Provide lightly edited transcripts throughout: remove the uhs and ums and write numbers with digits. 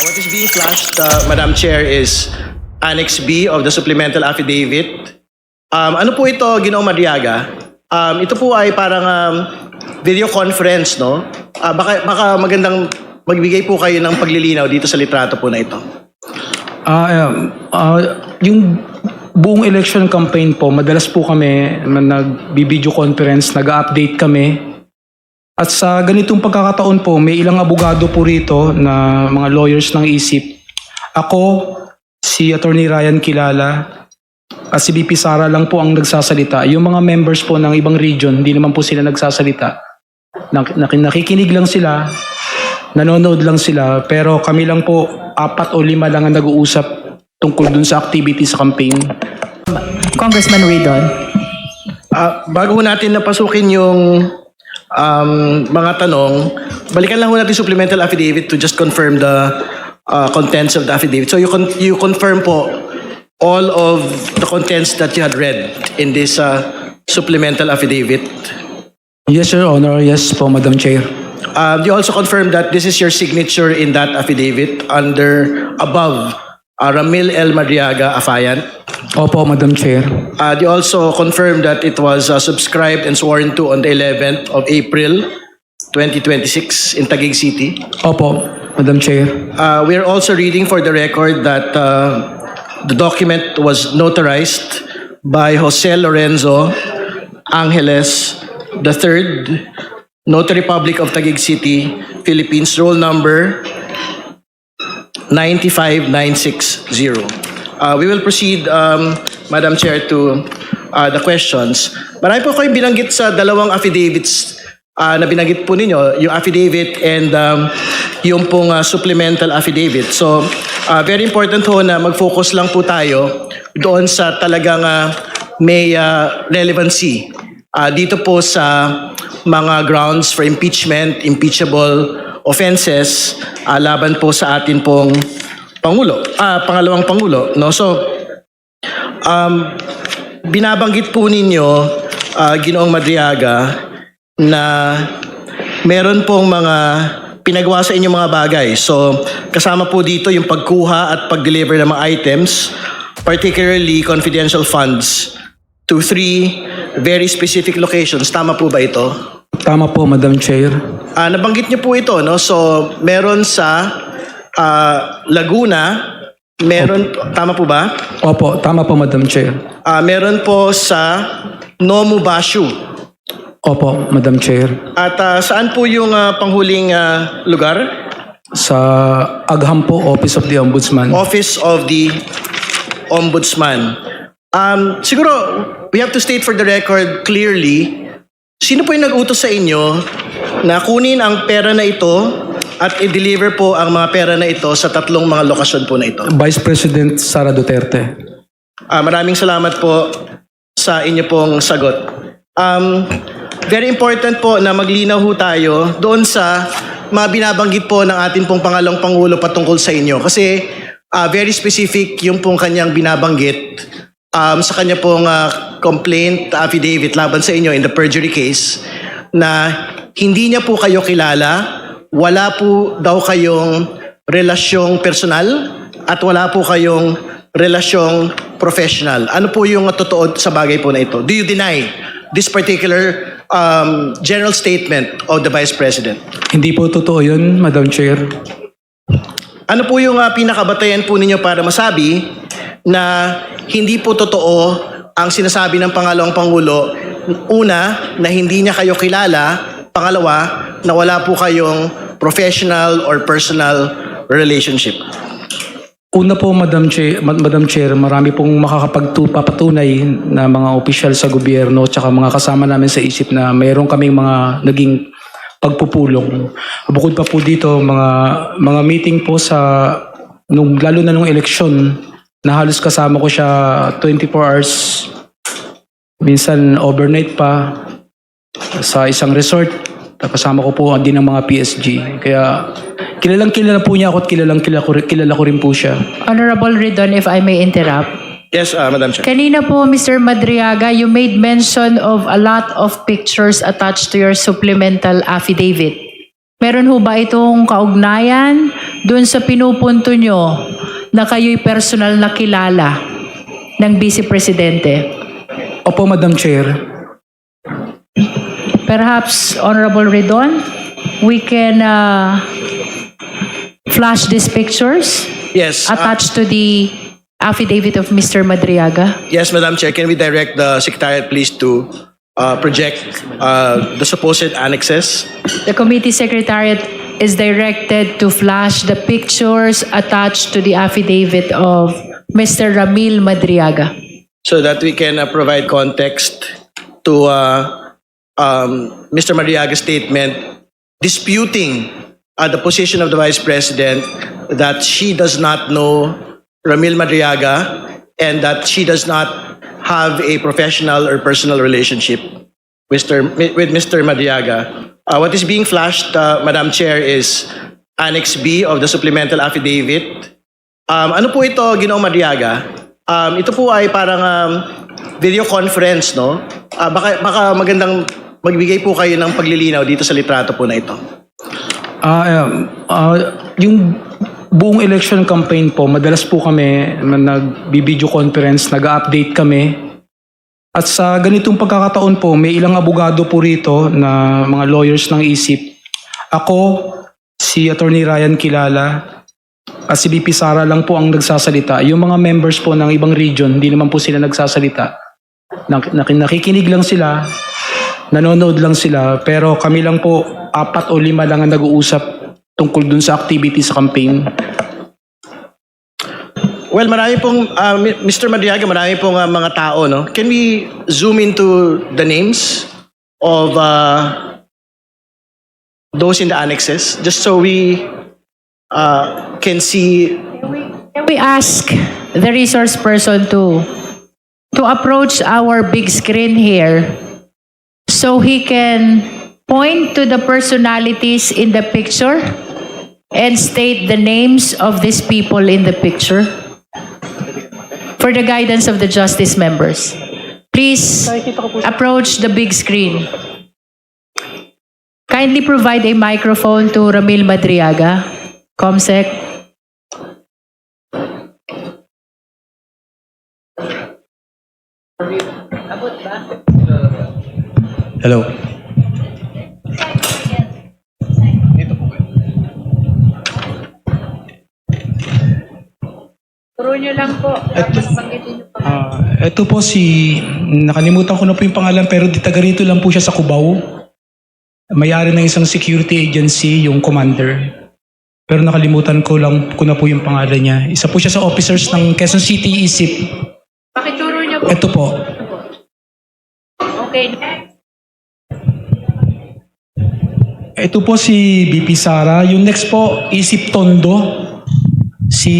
What is being flashed, Madam Chair, is Annex B of the supplemental affidavit. Ano po ito, Ginoong Madriaga? Ito po ay parang video conference, no? Baka magandang magbigay po kayo ng paglilinaw dito sa litrato po na ito. Yung buong election campaign po, madalas po kami nag-video conference, nag-update kami. At sa ganitong pagkakataon po, may ilang abogado po rito na mga lawyers ng ISIP. Ako, si Attorney Ryan Kilala, at si BP Sara lang po ang nagsasalita. Yung mga members po ng ibang region, hindi naman po sila nagsasalita. Nakikinig lang sila, nanonood lang sila, pero kami lang po, 4 o 5 lang ang nag-uusap tungkol dun sa activity sa campaign. Congressman Ridon. Bago natin napasukin yung mga tanong, balikan lang natin supplemental affidavit to just confirm the contents of the affidavit. So you confirm po all of the contents that you had read in this supplemental affidavit. Yes, Your Honor. Yes po, Madam Chair. You also confirm that this is your signature in that affidavit above Ramil L. Madriaga Afayant. Opo, Madam Chair. You also confirm that it was subscribed and sworn to on the 11th of April 2026 in Taguig City. Opo, Madam Chair. We are also reading for the record that the document was notarized by Jose Lorenzo Angeles III, Notary Public of Taguig City, Philippines, roll number 95960. We will proceed, Madam Chair, to the questions. Marami po kayong binanggit sa dalawang affidavits na binanggit po ninyo, yung affidavit and yung pong supplemental affidavit. So, very important ho na mag-focus lang po tayo doon sa talagang may relevancy. Dito po sa mga grounds for impeachment, impeachable offenses, laban po sa atin pong pangalawang Pangulo. No? So, binabanggit po ninyo, Ginoong Madriaga, na meron pong mga pinagawa sa inyong mga bagay. So, kasama po dito yung pagkuha at pag-deliver ng mga items, particularly confidential funds, to 3 very specific locations. Tama po ba ito? Tama po, Madam Chair. Nabanggit niyo po ito, no? So, meron sa Laguna, meron, tama po ba? Opo, tama po, Madam Chair. Meron po sa Nomu Bashu. Opo, Madam Chair. At saan po yung panghuling lugar? Sa Agham po, Office of the Ombudsman. Office of the Ombudsman. Siguro, we have to state for the record clearly, sino po yung nag-utos sa inyo na kunin ang pera na ito at i-deliver po ang mga pera na ito sa 3 mga lokasyon po na ito? Vice President Sara Duterte. Maraming salamat po sa inyo pong sagot. Very important po na maglinaw ho tayo doon sa mga binabanggit po ng ating pong pangalawang Pangulo patungkol sa inyo. Kasi very specific yung pong kanyang binabanggit sa kanya pong complaint affidavit laban sa inyo in the perjury case na hindi niya po kayo kilala, wala po daw kayong relasyong personal at wala po kayong relasyong professional. Ano po yung totoo sa bagay po na ito? Do you deny this particular general statement of the Vice President? Hindi po totoo yun, Madam Chair. Ano po yung pinakabatayan po ninyo para masabi na hindi po totoo ang sinasabi ng pangalawang Pangulo? Una, na hindi niya kayo kilala. Pangalawa, na wala po kayong professional or personal relationship. Una po, Madam Chair, marami pong makakapagpapatunay na mga opisyal sa gobyerno at mga kasama namin sa ISIP na mayroon kaming mga naging pagpupulong. Bukod pa po dito, mga meeting po lalo na nung eleksyon, na halos kasama ko siya 24 hours, minsan overnight pa, sa isang resort. Kasama ko po din ng mga PSG. Kaya kilala po niya ako at kilala ko rin po siya. Honorable Ridon, if I may interrupt. Yes, Madam Chair. Kanina po, Mr. Madriaga, you made mention of a lot of pictures attached to your supplemental affidavit. Meron ho ba itong kaugnayan dun sa pinupunto nyo na kayo'y personal na kilala ng Vice Presidente? Opo, Madam Chair. Perhaps, Honorable Ridon, we can flash these pictures Yes. attached to the affidavit of Mr. Madriaga. Yes, Madam Chair. Can we direct the Secretariat please to project the supposed annexes? The committee secretariat is directed to flash the pictures attached to the affidavit of Mr. Ramil Madriaga. So that we can provide context to Mr. Mariaga's statement disputing the position of the Vice President that she does not know Ramil Madriaga and that she does not have a professional or personal relationship with Mr. Madriaga. What is being flashed, Madam Chair, is Annex B of the supplemental affidavit. Ano po ito, Ginoong Madriaga? Ito po ay parang video conference, no? Baka magandang magbigay po kayo ng paglilinaw dito sa litrato po na ito. Yung buong election campaign po, madalas po kami nag-video conference, nag-update kami. At sa ganitong pagkakataon po, may ilang abogado po rito na mga lawyers ng ISIP. Ako, si Attorney Ryan Kilala, at si BP Sara lang po ang nagsasalita. Yung mga members po ng ibang region, hindi naman po sila nagsasalita. Nakikinig lang sila, nanonood lang sila, pero kami lang po, 4 o 5 lang ang nag-uusap tungkol dun sa activity sa campaign. Well, marami pong, Mr. Madriaga, marami pong mga tao, no? Can we zoom into the names of those in the annexes? Just so we can see. Can we ask the resource person to approach our big screen here so he can point to the personalities in the picture and state the names of these people in the picture for the guidance of the justice members. Please approach the big screen. Kindly provide a microphone to Ramil Madriaga, Comsec. Hello. Turo nyo lang po. Tapos banggitin nyo pa. Ito po nakalimutan ko na po yung pangalan pero taga rito lang po siya sa Cubao. May-ari ng isang security agency, yung commander. Pero nakalimutan ko na po yung pangalan niya. Isa po siya sa officers ng Quezon City ISIP. Pakituro nyo po. Ito po. Okay. Ito po si BP Sara. Yung next po, ISIP Tondo. Si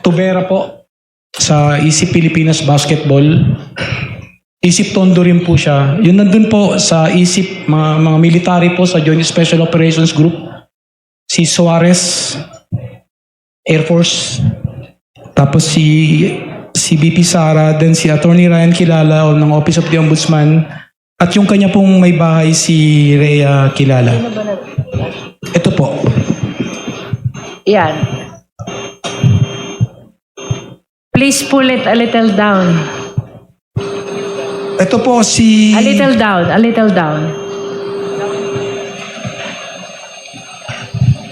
Tubera po sa ISIP Pilipinas Basketball. ISIP Tondo rin po siya. Yun nandun po sa ISIP, mga military po sa Joint Special Operations Group. Si Suarez, Air Force. Tapos si BP Sara, then si Attorney Ryan Kilala ng Office of the Ombudsman. At yung kanya pong may bahay si Rhea Kilala. Ito po. Yan. Please pull it a little down. Ito po si... A little down, a little down.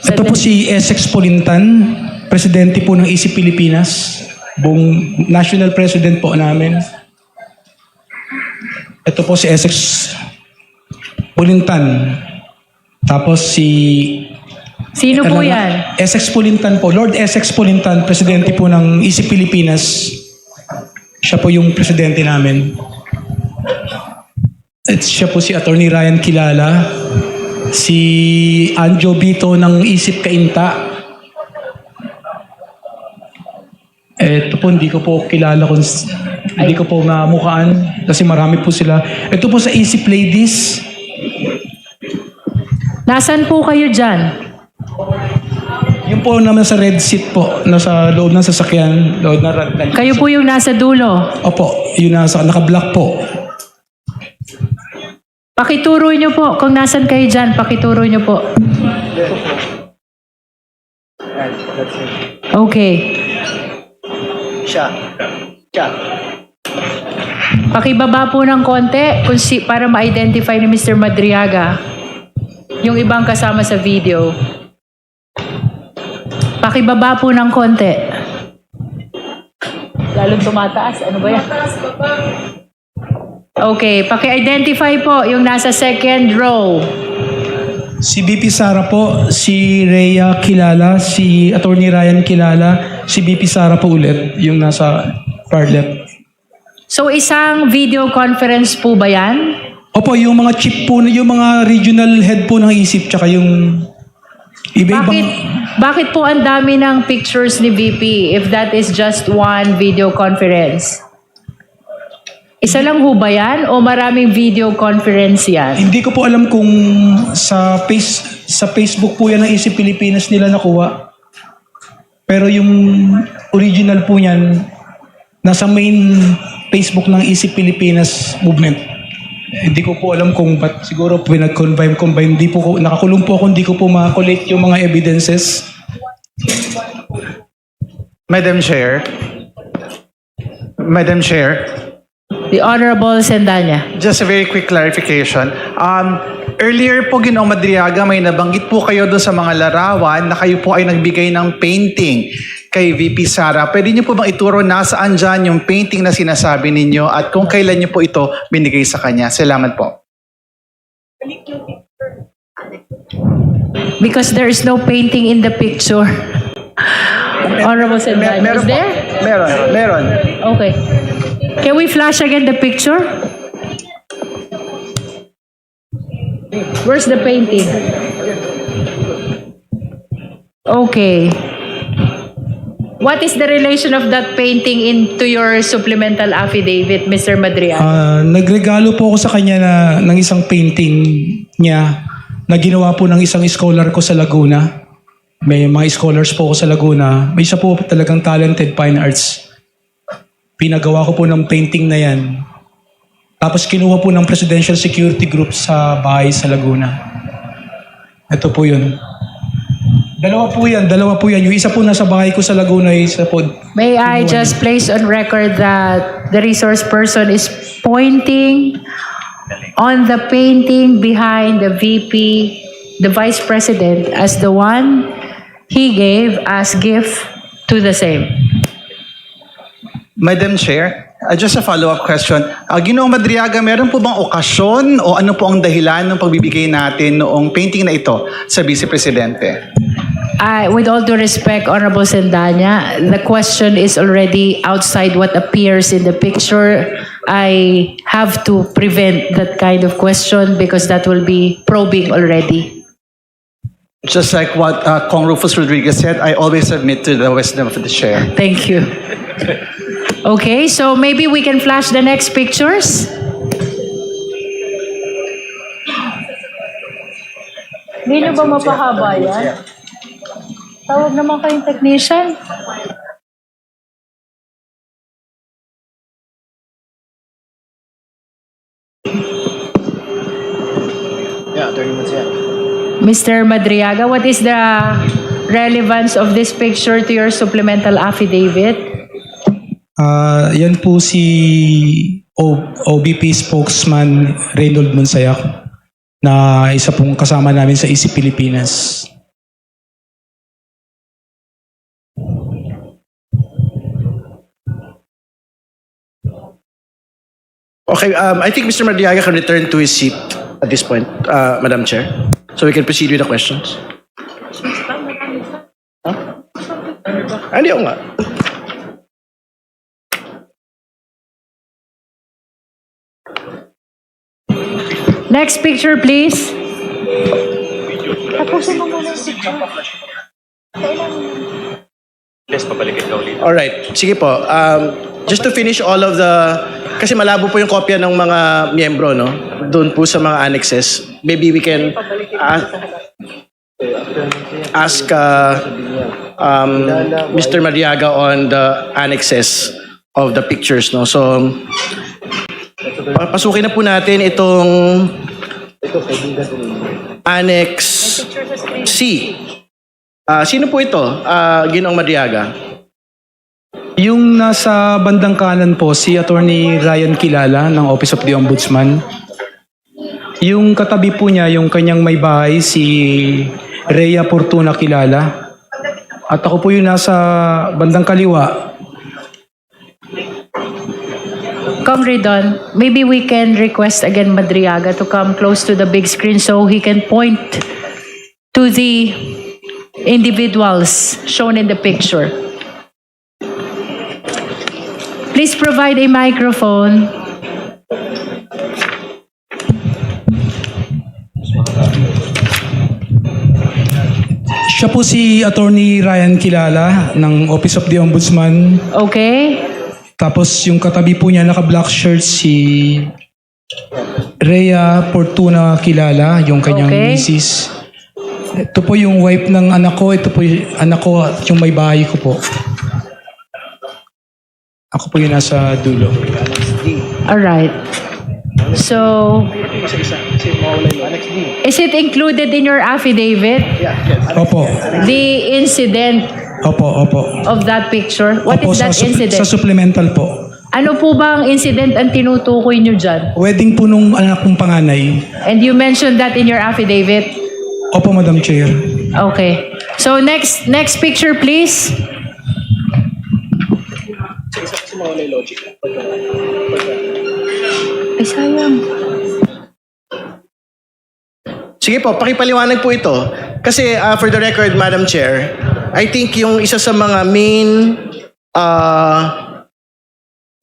Ito po si Essex Polintan, presidente po ng ISIP Pilipinas, buong national president po namin. Ito po si Essex Polintan. Tapos Sino po yan? Essex Polintan po, Lord Essex Polintan, presidente po ng ISIP Pilipinas. Siya po yung presidente namin. At siya po si Attorney Ryan Kilala, si Anjo Bito ng ISIP Kainta. Ito po, hindi ko po kilala hindi ko po mamukaan kasi marami po sila. Ito po sa ISIP Ladies. Nasaan po kayo dyan? Yung po naman sa red seat po, nasa loob ng sasakyan, loob na Kayo po yung nasa dulo. Opo, yun naka-black po. Pakituro nyo po. Kung nasan kayo dyan, pakituro nyo po. Okay. Siya. Pakibaba po ng konti para ma-identify ni Mr. Madriaga yung ibang kasama sa video. Pakibaba po ng konti. Lalong tumataas. Ano ba yan? Okay, paki-identify po yung nasa second row. Si BP Sara po, si Rhea kilala, si Attorney Ryan kilala, si BP Sara po ulit, yung nasa far left. So isang video conference po ba yan? Opo, yung mga chief po, yung mga regional head po ng ISIP, tsaka yung iba-ibang... Bakit po ang dami ng pictures ni VP if that is just one video conference? Isa lang ho ba yan o maraming video conference yan? Hindi ko po alam kung sa Facebook po yan ng ISIP Pilipinas nila nakuha. Pero yung original po niyan, nasa main Facebook ng ISIP Pilipinas movement. Hindi ko po alam kung ba't siguro pinag-combine. Hindi po ko, nakakulong po ako, hindi ko po makakolate yung mga evidences. Madam Chair, The Honorable Sendanya. just a very quick clarification. Earlier po, Ginoong Madriaga, may nabanggit po kayo doon sa mga larawan na kayo po ay nagbigay ng painting kay VP Sara. Pwede niyo po bang ituro nasaan dyan yung painting na sinasabi ninyo at kung kailan niyo po ito binigay sa kanya? Salamat po. Because there is no painting in the picture. Honorable Sendanya, is po. there? Meron. Okay. Can we flash again the picture? Where's the painting? Okay. What is the relation of that painting into your supplemental affidavit, Mr. Madriaga? Nagregalo po ako sa kanya ng isang painting niya na ginawa po ng isang scholar ko sa Laguna. May mga scholars po ako sa Laguna. May isa po talagang talented fine arts. Pinagawa ko po ng painting na yan. Tapos kinuha po ng Presidential Security Group sa bahay sa Laguna. Ito po yun. Dalawa po yan. Yung isa po nasa bahay ko sa Laguna, isa po. May I just place on record that the resource person is pointing on the painting behind the VP, the Vice President, as the one he gave as gift to the same. Madam Chair, just a follow-up question. Ginoong Madriaga, meron po bang okasyon o ano po ang dahilan ng pagbibigay natin noong painting na ito sa Vice Presidente? With all due respect, Honorable Sendanya, the question is already outside what appears in the picture. I have to prevent that kind of question because that will be probing already. Just like what Kong Rufus Rodriguez said, I always submit to the wisdom of the chair. Thank you. Okay, so maybe we can flash the next pictures. Hindi nyo ba mapahaba yan? Tawag naman kayong technician. Mr. Madriaga, what is the relevance of this picture to your supplemental affidavit? Yan po si OBP spokesman Reynold Monsayak na isa pong kasama namin sa ISIP Pilipinas. Okay, I think Mr. Madriaga can return to his seat at this point, Madam Chair. So we can proceed with the questions. Hindi ako nga. Next picture, please. Tapusin mo muna yung picture. Alright, sige po. Just to finish all of the... Kasi malabo po yung kopya ng mga miyembro, no? Doon po sa mga annexes. Maybe we can ask Mr. Mariaga on the annexes of the pictures, no? So, pasukin na po natin itong Annex C. Sino po ito, Ginoong Madriaga? Yung nasa bandang kanan po, si Attorney Ryan Kilala ng Office of the Ombudsman. Yung katabi po niya, yung kanyang may bahay, si Rhea Fortuna Kilala. At ako po yung nasa bandang kaliwa. Ridon, maybe we can request again Madriaga to come close to the big screen so he can point to the individuals shown in the picture. Please provide a microphone. Siya po si Attorney Ryan Kilala ng Office of the Ombudsman. Okay? Tapos yung katabi po niya naka-black shirt si Rhea Fortuna Kilala, yung kanyang Okay. misis. Ito po yung wife ng anak ko, ito po yung anak ko at yung may bahay ko po. Ako po yung nasa dulo. Alright. So, is it included in your affidavit? Opo. The incident Opo. of that picture? What Opo, is that sa incident? supplemental po. Ano po bang incident ang tinutukoy nyo dyan? Wedding po nung anak kong panganay. And you mentioned that in your affidavit? Opo, Madam Chair. Okay. So next picture please. Ay, sayang. Sige po, pakipaliwanag po ito. Kasi for the record, Madam Chair, I think yung isa sa mga main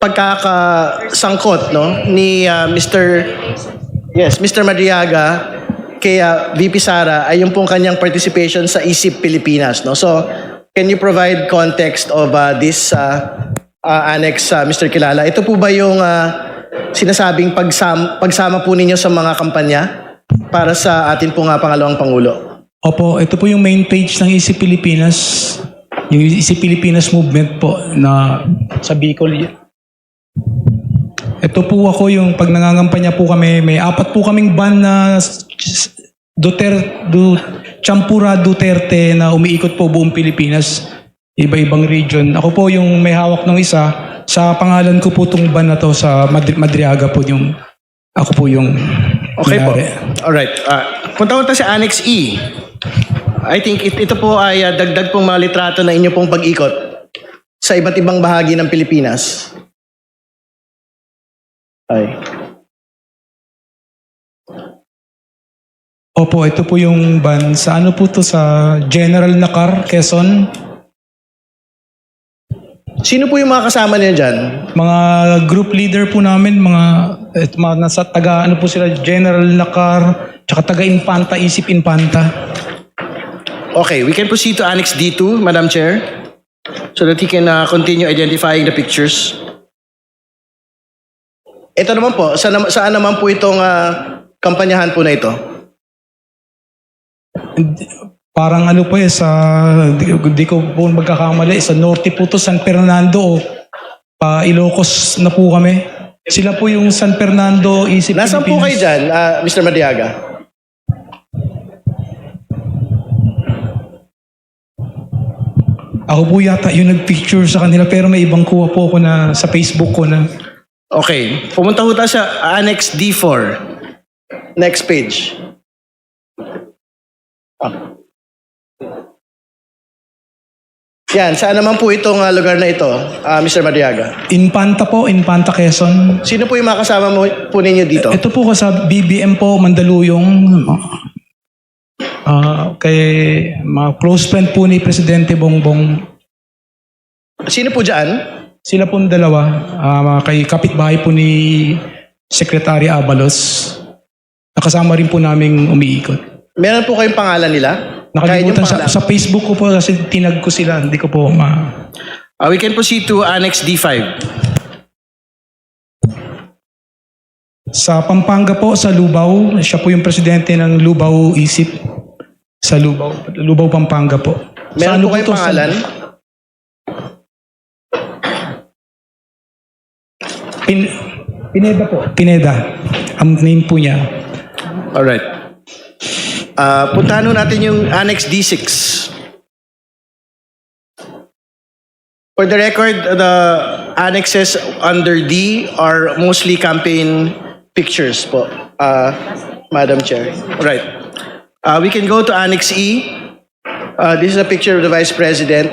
pagkakasangkot ni Mr. Madriaga kay VP Sara ay yung pong kanyang participation sa ISIP Pilipinas. No? So, can you provide context of this annex, Mr. Kilala? Ito po ba yung sinasabing pagsama po ninyo sa mga kampanya para sa atin pong pangalawang Pangulo? Opo, ito po yung main page ng Easy Pilipinas. Yung Easy Pilipinas movement po na sa Bicol. Ito po ako yung pag nangangampanya po kami, may 4 po kaming ban na Champura Duterte na umiikot po buong Pilipinas, iba-ibang region. Ako po yung may hawak ng isa, sa pangalan ko po itong ban na to sa Madriaga po yung, ako po yung Okay po. may-ari. Alright. Punta ko sa Annex E. I think ito po ay dagdag pong mga litrato na inyo pong pag-ikot sa iba't ibang bahagi ng Pilipinas. Ay. Opo, ito po yung ban sa ano po to sa General Nakar, Quezon. Sino po yung mga kasama niyo dyan? Mga group leader po namin, mga nasa taga ano po sila, General Nakar, tsaka taga Infanta, Isip Infanta. Okay, we can proceed to Annex D2, Madam Chair, so that he can continue identifying the pictures. Ito naman po, saan naman po itong kampanyahan po na ito? Parang ano po di ko po magkakamali, sa Norte po to, San Fernando o Ilocos na po kami. Sila po yung San Fernando, Isip Nasaan po kayo dyan, Mr. Madriaga? Ako po yata yung nagpicture sa kanila pero may ibang kuha po ako na sa Facebook ko na. Okay, pumunta po tayo sa Annex D4. Next page. Yan, saan naman po itong lugar na ito, Mr. Madriaga? Infanta po, Infanta Quezon. Sino po yung mga kasama po ninyo dito? Ito po ko sa BBM po, Mandaluyong. Kay mga close friend po ni Presidente Bongbong. Sino po dyan? Sila po dalawa, kay kapitbahay po ni Secretary Abalos. Nakasama rin po naming umiikot. Meron po kayong pangalan nila? Kahit yung Nakalimutan pangalan. sa Facebook ko po kasi tinag ko sila. Hindi ko po We can proceed to Annex D5. Sa Pampanga po, sa Lubao. Siya po yung presidente ng Lubao Isip. Sa Lubao, Pampanga po. Meron Sa po kayong to? pangalan? Pineda po. Pineda. Ang name po niya. Alright. Puntahan nun natin yung Annex D6. For the record, the annexes under D are mostly campaign pictures po, Madam Chair. Right. We can go to Annex E. This is a picture of the Vice President.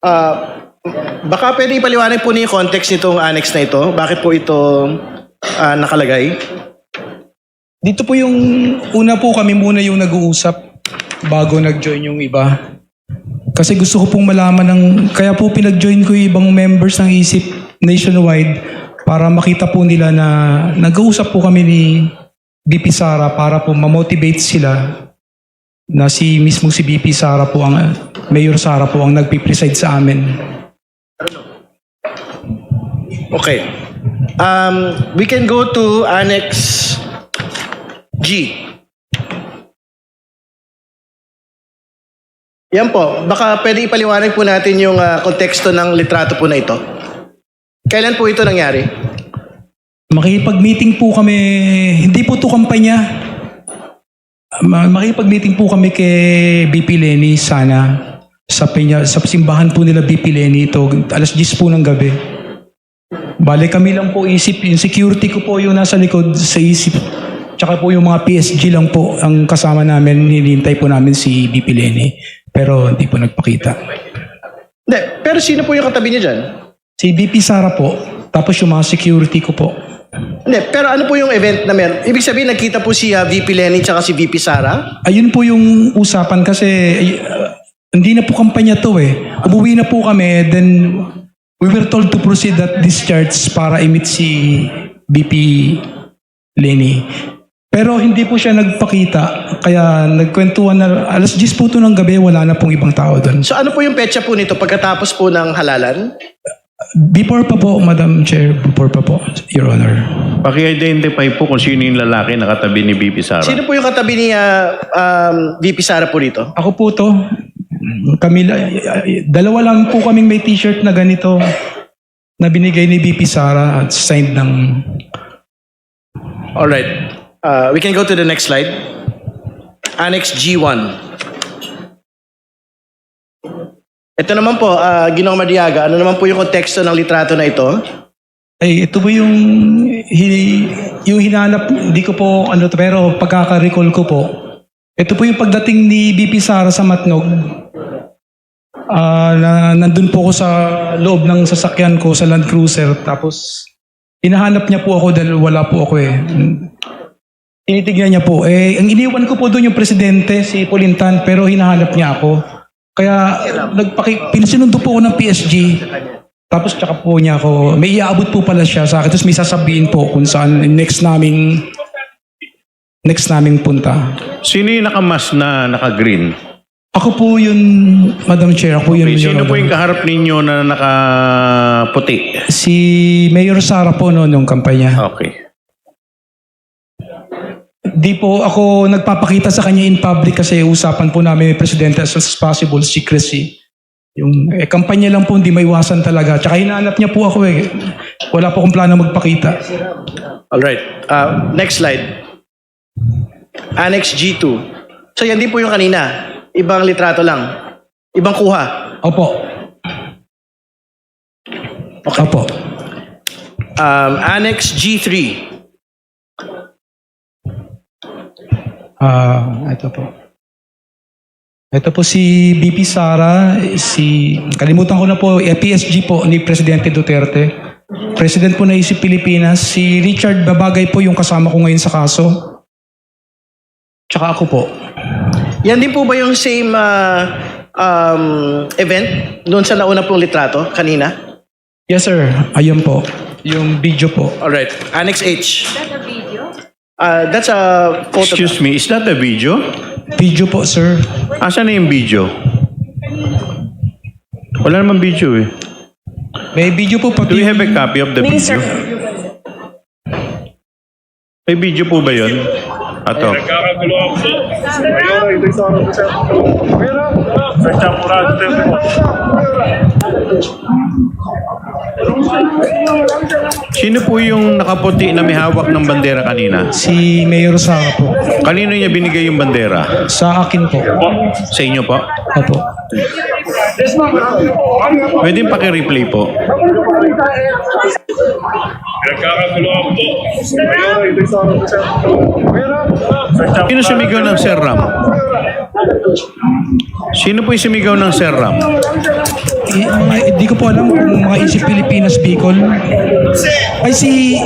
Baka pwede ipaliwanag po niyo yung context nitong annex na ito. Bakit po ito nakalagay? Dito po yung una po kami muna yung nag-uusap bago nag-join yung iba. Kasi gusto ko pong malaman kaya po pinag-join ko yung ibang members ng ISIP nationwide para makita po nila na nag-uusap po kami ni VP Sara para po ma-motivate sila na mismo si VP Sara po Mayor Sara po ang nagpipreside sa amin. Okay. We can go to Annex G. Yan po. Baka pwede ipaliwanag po natin yung konteksto ng litrato po na ito. Kailan po ito nangyari? Makipag-meeting po kami, hindi po ito kampanya. Makipag-meeting po kami kay VP Lenny sana sa simbahan po nila VP Lenny ito, alas 10 po ng gabi. Bale kami lang po isip, yung security ko po yung nasa likod sa isip. Tsaka po yung mga PSG lang po ang kasama namin, hinihintay po namin si VP Lenny. Pero hindi po nagpakita. Hindi, pero sino po yung katabi niya dyan? Si VP Sara po, tapos yung mga security ko po. Hindi, pero ano po yung event na meron? Ibig sabihin, nagkita po si VP Lenny tsaka si VP Sara? Ayun po yung usapan kasi hindi na po kampanya to eh. Umuwi na po kami, then we were told to proceed at discharge para i-meet si VP Lenny. Pero hindi po siya nagpakita, kaya nagkwentuhan na alas 10 po ito ng gabi, wala na pong ibang tao doon. So ano po yung petsa po nito pagkatapos po ng halalan? Before pa po, Madam Chair, before pa po, Your Honor. Paki-identify po kung sino yung lalaki na katabi ni VP Sara. Sino po yung katabi ni VP Sara po dito? Ako po to, dalawa lang po kaming may t-shirt na ganito na binigay ni VP Sara at signed ng... Alright. We can go to the next slide. Annex G1. Ito naman po, Ginoong Madiaga, ano naman po yung konteksto ng litrato na ito? Ay, ito po yung hinanap, hindi ko po pero pagkaka-recall ko po. Ito po yung pagdating ni VP Sara sa Matnog. Nandun po ako sa loob ng sasakyan ko sa Land Cruiser, tapos hinahanap niya po ako dahil wala po ako eh. Tinitignan niya po. Ang iniwan ko po doon yung presidente, si Polintan, pero hinahanap niya ako. Kaya pinasinundo po ako ng PSG. Tapos tsaka po niya ako, may iaabot po pala siya sa akin. Tapos may sasabihin po kung saan next naming punta. Sino yung nakamas na naka-green? Ako po yun, Madam Chair. Ako yun. Okay, sino po yung kaharap ninyo na nakaputi? Si Mayor Sara po noon yung kampanya. Okay. Di po ako nagpapakita sa kanya in public kasi usapan po namin may presidente as much as possible, secrecy. Yung kampanya lang po, hindi maiwasan talaga. Tsaka hinahanap niya po ako eh. Wala po akong plano magpakita. Alright. Next slide. Annex G2. So yan din po yung kanina. Ibang litrato lang. Ibang kuha. Opo. Okay. Opo. Annex G3. Ito po. Ito po si VP Sara, kalimutan ko na po, PSG po ni Presidente Duterte. President po na isip Pilipinas. Si Richard Babagay po yung kasama ko ngayon sa kaso. Tsaka ako po. Yan din po ba yung same event doon sa nauna pong litrato kanina? Yes sir, ayun po. Yung video po. Alright. Annex H. That's a photo. Excuse me, is that a video? Video po sir. Asan na yung video? Wala naman video eh. May video po pati. Do we have a copy of the video? May video po ba yun? Ato. Sino po yung nakaputi na may hawak ng bandera kanina? Si Mayor Sara po. Kanino niya binigay yung bandera? Sa akin po. Sa inyo po? Opo. Pwede paki-replay po. Sino sumigaw ng Sir Ram? Sino po yung sumigaw ng Sir Ram? Hindi ko po alam kung mga Isip Pilipinas Bicol. Ay si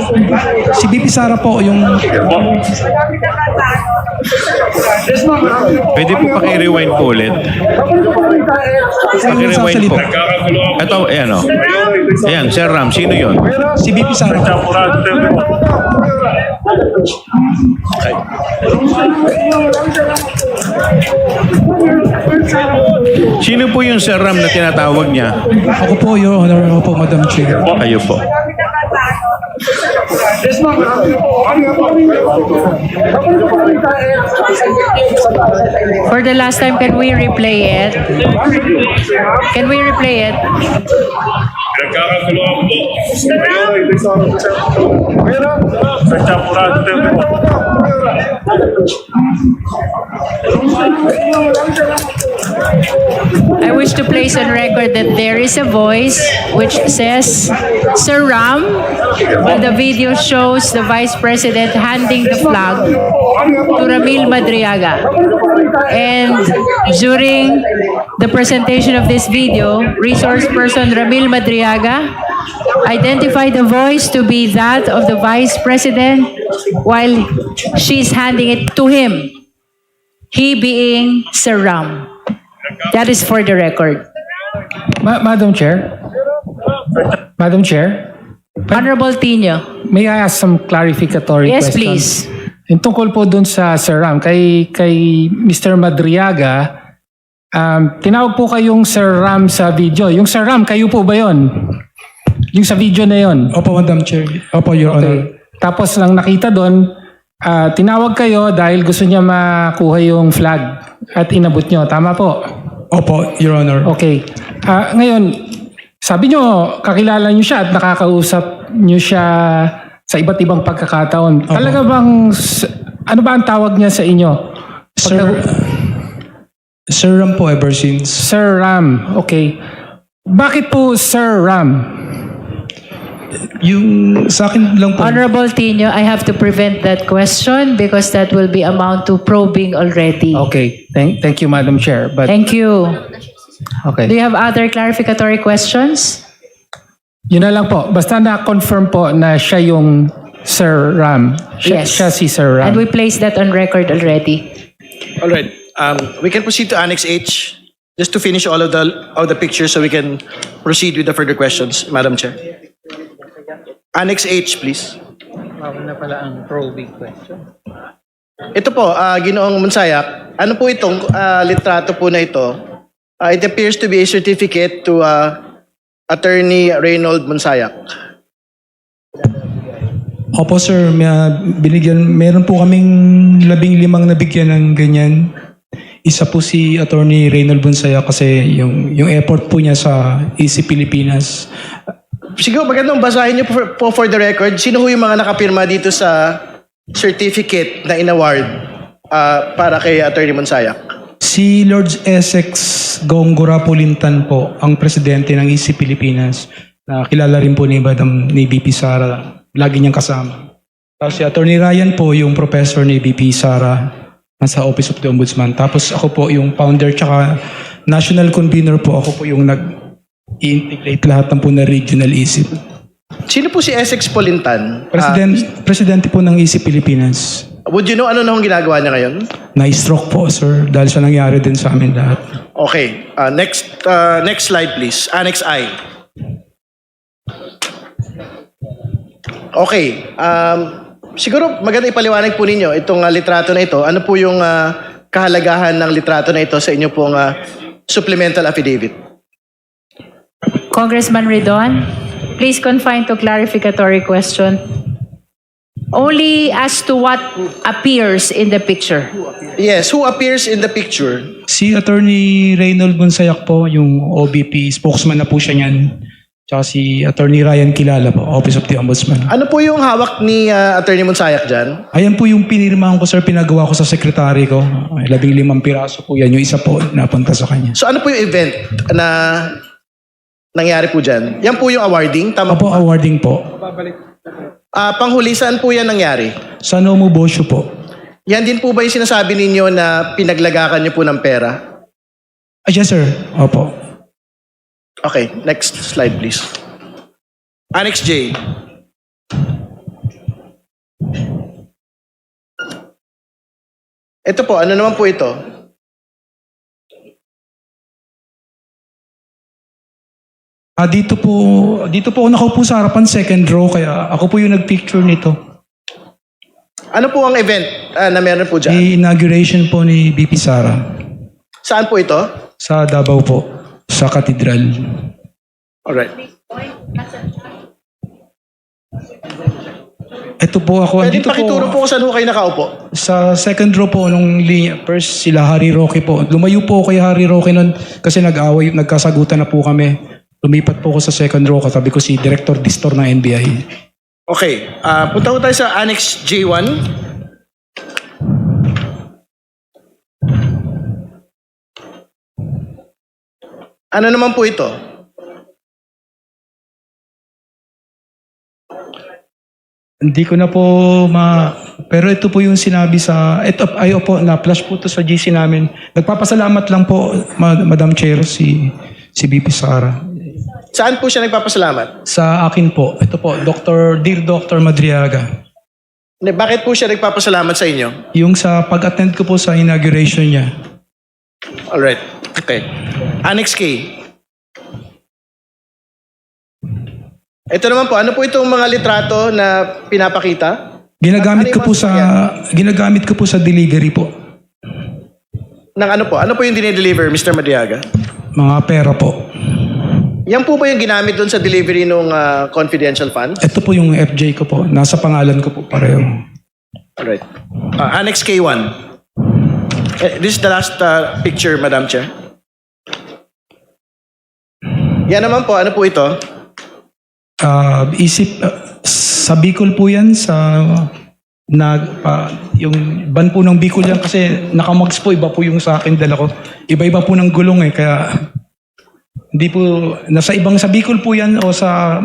BP Sara po yung Pwede po paki-rewind po ulit. Paki-rewind po. Ito, ayan o. Ayan, Sir Ram, sino yon? si BP Sara po. Sino po yung Sir Ram na tinatawag niya? Ako po, Your Honor. Ako po, Madam Chair. Kayo po. For the last time, can we replay it? Can we replay it? I wish to place on record that there is a voice which says, Sir Ram, while the video shows the Vice President handing the flag to Ramil Madriaga. And during the presentation of this video, resource person Ramil Madriaga identified the voice to be that of the Vice President while she's handing it to him, he being Sir Ram. That is for the record. Madam Chair? Madam Chair? Honorable Tino. May I ask some clarificatory Yes, questions? please. Yung tungkol po dun sa Sir Ram, kay Mr. Madriaga, tinawag po kayong Sir Ram sa video. Yung Sir Ram, kayo po ba yon? Yung sa video na yon? Opo, Madam Chair. Opo, Your Honor. Okay. Tapos lang nakita doon, tinawag kayo dahil gusto niya makuha yung flag at inabot nyo. Tama po? Opo, Your Honor. Okay. Ngayon, sabi nyo, kakilala nyo siya at nakakausap nyo siya sa iba't ibang pagkakataon. Talaga bang, ano ba ang tawag niya sa inyo? Sir Ram po ever since. Sir Ram. Okay. Bakit po Sir Ram? Yung sa akin lang po. Honorable Tino, I have to prevent that question because that will be amount to probing already. Okay. Thank you, Madam Chair. But, Thank you. okay. Do you have other clarificatory questions? Yun na lang po. Basta na-confirm po na siya yung Sir Ram. Yes. Siya si Sir Ram. And we placed that on record already. All right. We can proceed to Annex H just to finish all of the pictures so we can proceed with the further questions, Madam Chair. Annex H, please. Ito po, Ginoong Monsayak, ano po itong litrato po na ito? It appears to be a certificate to Attorney Reynold Monsayak. Opo, sir. Meron po kaming 15 nabigyan ng ganyan. Isa po si Attorney Reynold Bunsaya kasi yung effort po niya sa Easy Pilipinas. Siguro magandang basahin niyo po for the record, sino ho yung mga nakapirma dito sa certificate na inaward para kay Attorney Monsayak? Si Lord Essex Gongora Pulintan po, ang presidente ng Easy Pilipinas. Na kilala rin po ni BP Sara. Lagi niyang kasama. Tapos si Attorney Ryan po, yung professor ni BP Sara, nasa Office of the Ombudsman. Tapos ako po yung founder tsaka national convener po. Ako po yung nag-integrate lahat ng po na regional isip. Sino po si Essex Polintan? Presidente po ng Easy Pilipinas. Would you know ano na hong ginagawa niya ngayon? Na-stroke po, sir. Dahil sa nangyari din sa amin lahat. Okay. Next slide, please. Annex I. Okay. Siguro maganda ipaliwanag po ninyo itong litrato na ito. Ano po yung kahalagahan ng litrato na ito sa inyo pong supplemental affidavit? Congressman Ridon, please confine to clarificatory question. Only as to what appears in the picture. Yes, who appears in the picture? Si Attorney Reynold Bunsayak po, yung OBP, spokesman na po siya niyan. Tsaka si Attorney Ryan Kilala po, Office of the Ombudsman. Ano po yung hawak ni Attorney Monsayak dyan? Ayan po yung pinirmahan ko, sir, pinagawa ko sa sekretary ko. 15 piraso po yan. Yung isa po napunta sa kanya. So ano po yung event na nangyari po dyan? Yan po yung awarding? Tama Opo, po? awarding po. Panghuli, saan po yan nangyari? Sa Nomu Bosho po. Yan din po ba yung sinasabi ninyo na pinaglagakan niyo po ng pera? Yes, sir. Opo. Okay, next slide please. Annex J. Ito po, ano naman po ito? Dito po ako nakaupo sa harapan, second row, kaya ako po yung nagpicture nito. Ano po ang event na meron po dyan? May inauguration po ni BP Sara Saan po ito? sa Davao po, sa Katedral. Alright. Ito po ako, Pwede andito pakituro po po kung saan po kayo nakaupo. sa second row po nung linya. First sila Harry Roque po. Lumayo po ako kay Harry Roque nun kasi nag-away, nagkasagutan na po kami. Lumipat po ako sa second row, katabi ko si Director Distor ng NBI. Okay, punta ko tayo sa Annex J1. Ano naman po ito? Hindi ko na po pero ito po yung sinabi sa opo, na flash po to sa GC namin. Nagpapasalamat lang po Madam Chair si BP Sara. Saan po siya nagpapasalamat? Sa akin po, ito po, Dear Dr. Madriaga. Bakit po siya nagpapasalamat sa inyo? Yung sa pag-attend ko po sa inauguration niya. Alright, okay. Annex K. Ito naman po, ano po itong mga litrato na pinapakita? Ginagamit Ano ko po sa delivery po. Ng ano po? Ano po yung dinideliver, Mr. Madriaga? Mga pera po. Yan po ba yung ginamit doon sa delivery ng confidential funds? Ito po yung FJ ko po. Nasa pangalan ko po pareho. Alright. Annex K1. This is the last picture, Madam Chair. Yan naman po, ano po ito? Sa Bicol po yan, yung ban po ng Bicol yan kasi nakamags po, iba po yung sa akin dala ko. Iba-iba po ng gulong kaya hindi po, sa Bicol po yan o sa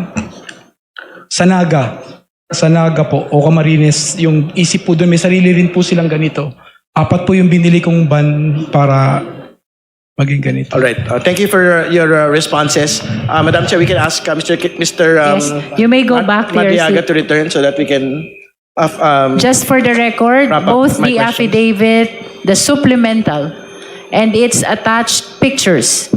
Naga. Sa Naga po, o Camarines, yung isip po doon, may sarili rin po silang ganito. 4 po yung binili kong ban para maging ganito. Alright. Thank you for your responses. Madam Chair, we can ask Mr. Yes, you may go back to your Madriaga seat. to return so that we can Just for the record, Wrap up both my the questions. affidavit, the supplemental, and its attached pictures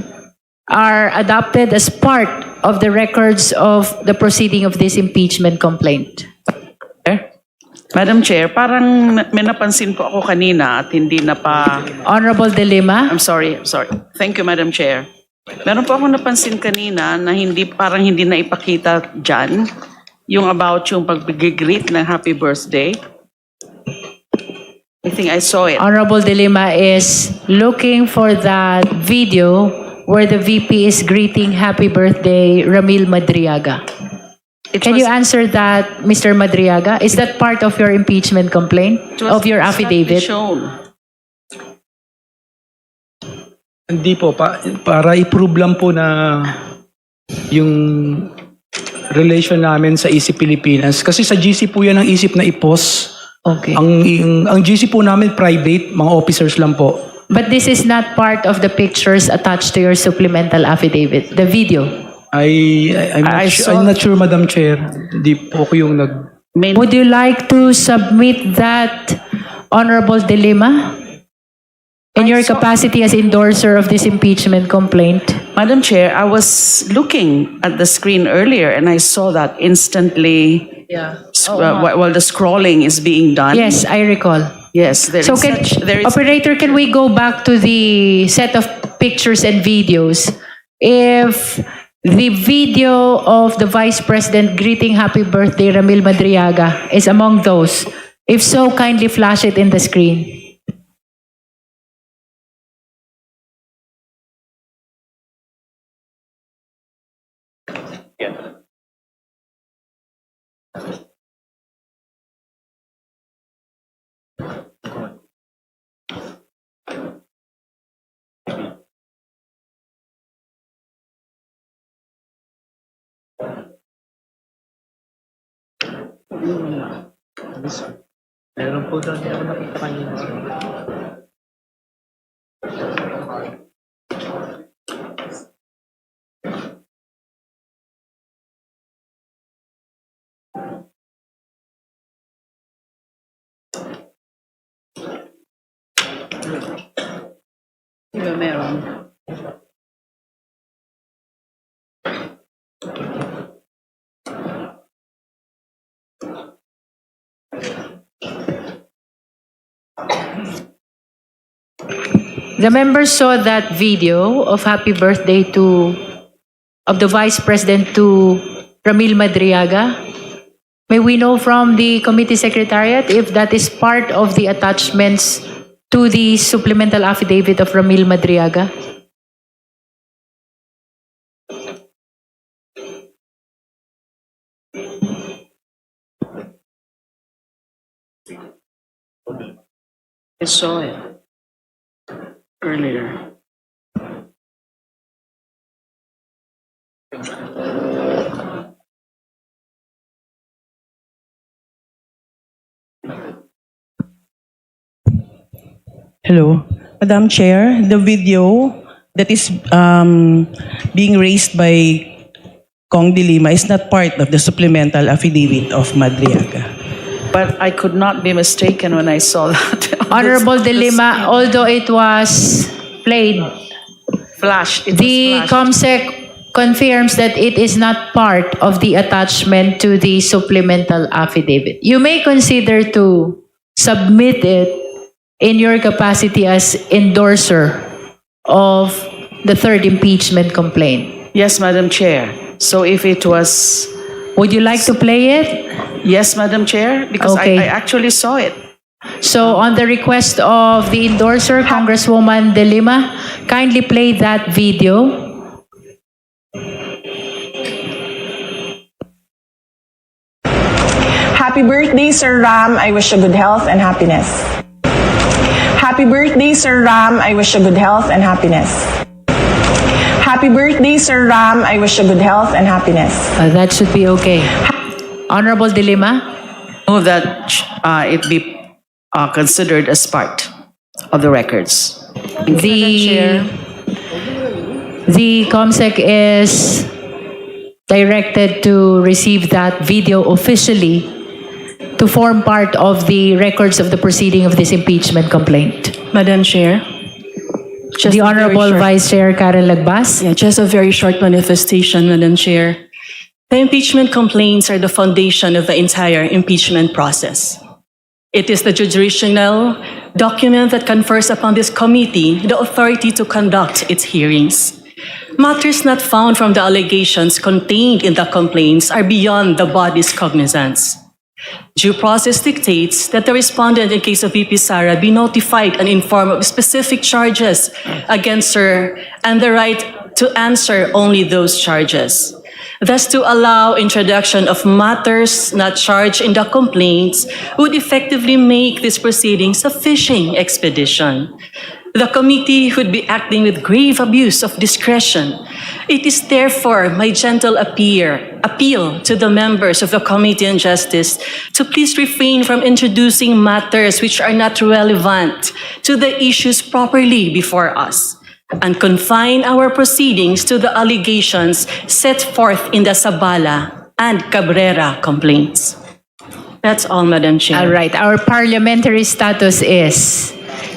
are adopted as part of the records of the proceeding of this impeachment complaint. Madam Chair, parang may napansin po ako kanina at hindi na pa... Honorable De Lima, I'm sorry. Thank you, Madam Chair. Meron po ako napansin kanina na parang hindi na ipakita dyan yung about yung pag-greet ng happy birthday. I think I saw it. Honorable De Lima is looking for that video where the VP is greeting happy birthday Ramil Madriaga. Can you answer that, Mr. Madriaga? Is that part of your impeachment complaint, of your affidavit? Shown. Hindi po, para i-prove lang po na yung relation namin sa EC Pilipinas. Kasi sa GC po yan ang isip na i-post. Okay. Ang GC po namin private, mga officers lang po. But this is not part of the pictures attached to your supplemental affidavit, the video. I'm not sure, Madam Chair. Hindi po ako yung Would you like to submit that, Honorable De Lima, in your capacity as endorser of this impeachment complaint? Madam Chair, I was looking at the screen earlier and I saw that instantly while the scrolling is being done. Yes, I recall. Yes, there So is operator, can we go back to the set of pictures and videos? If the video of the Vice President greeting happy birthday Ramil Madriaga is among those, if so, kindly flash it in the screen. Meron po doon, hindi ako nakita kanina. Di ba meron? The members saw that video of happy birthday of the Vice President to Ramil Madriaga. May we know from the committee secretariat if that is part of the attachments to the supplemental affidavit of Ramil Madriaga? I saw it earlier. Hello, Madam Chair. The video that is being raised by Kong de Lima is not part of the supplemental affidavit of Madriaga. But I could not be mistaken when I saw that. Honorable De Lima, although it was played, Flash. It the was flashed. COMSEC confirms that it is not part of the attachment to the supplemental affidavit. You may consider to submit it in your capacity as endorser of the third impeachment complaint. Yes, Madam Chair. So if it was, Would you like to play it? yes, Madam Chair, because Okay. I actually saw it. So on the request of the endorser, Congresswoman De Lima, kindly play that video. Happy birthday, Sir Ram. I wish you good health and happiness. Happy birthday, Sir Ram. I wish you good health and happiness. Happy birthday, Sir Ram. I wish you good health and happiness. That should be okay. Honorable De Lima? Move that it be considered as part of the records. The COMSEC is directed to receive that video officially to form part of the records of the proceeding of this impeachment complaint. Madam Chair. The Honorable Vice Chair Karen Lagbas. Yeah, just a very short manifestation, Madam Chair. The impeachment complaints are the foundation of the entire impeachment process. It is the jurisdictional document that confers upon this committee the authority to conduct its hearings. Matters not found from the allegations contained in the complaints are beyond the body's cognizance. Due process dictates that the respondent in case of VP Sara be notified and informed of specific charges against her and the right to answer only those charges. Thus, to allow introduction of matters not charged in the complaints would effectively make this proceedings a fishing expedition. The committee would be acting with grave abuse of discretion. It is therefore my gentle appeal to the members of the Committee on Justice to please refrain from introducing matters which are not relevant to the issues properly before us, and confine our proceedings to the allegations set forth in the Sabala and Cabrera complaints. That's all, Madam Chair. All right, our parliamentary status is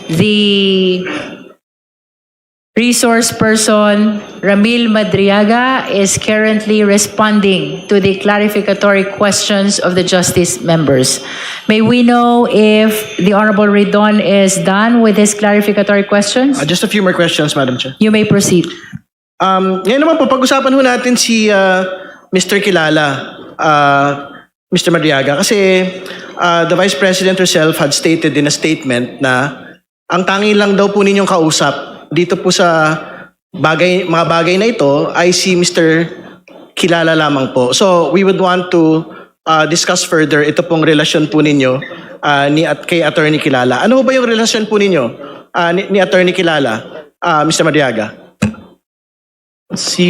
the resource person Ramil Madriaga is currently responding to the clarificatory questions of the justice members. May we know if the Honorable Redon is done with his clarificatory questions? Just a few more questions, Madam Chair. You may proceed. Ngayon naman po, pag-usapan ho natin si Mr. Kilala, Mr. Madriaga, kasi the Vice President herself had stated in a statement na ang tangi lang daw po ninyong kausap dito po sa mga bagay na ito ay si Mr. Kilala lamang po. So we would want to discuss further ito pong relasyon po ninyo kay Attorney Kilala. Ano ba yung relasyon po ninyo ni Attorney Kilala, Mr. Madriaga? Si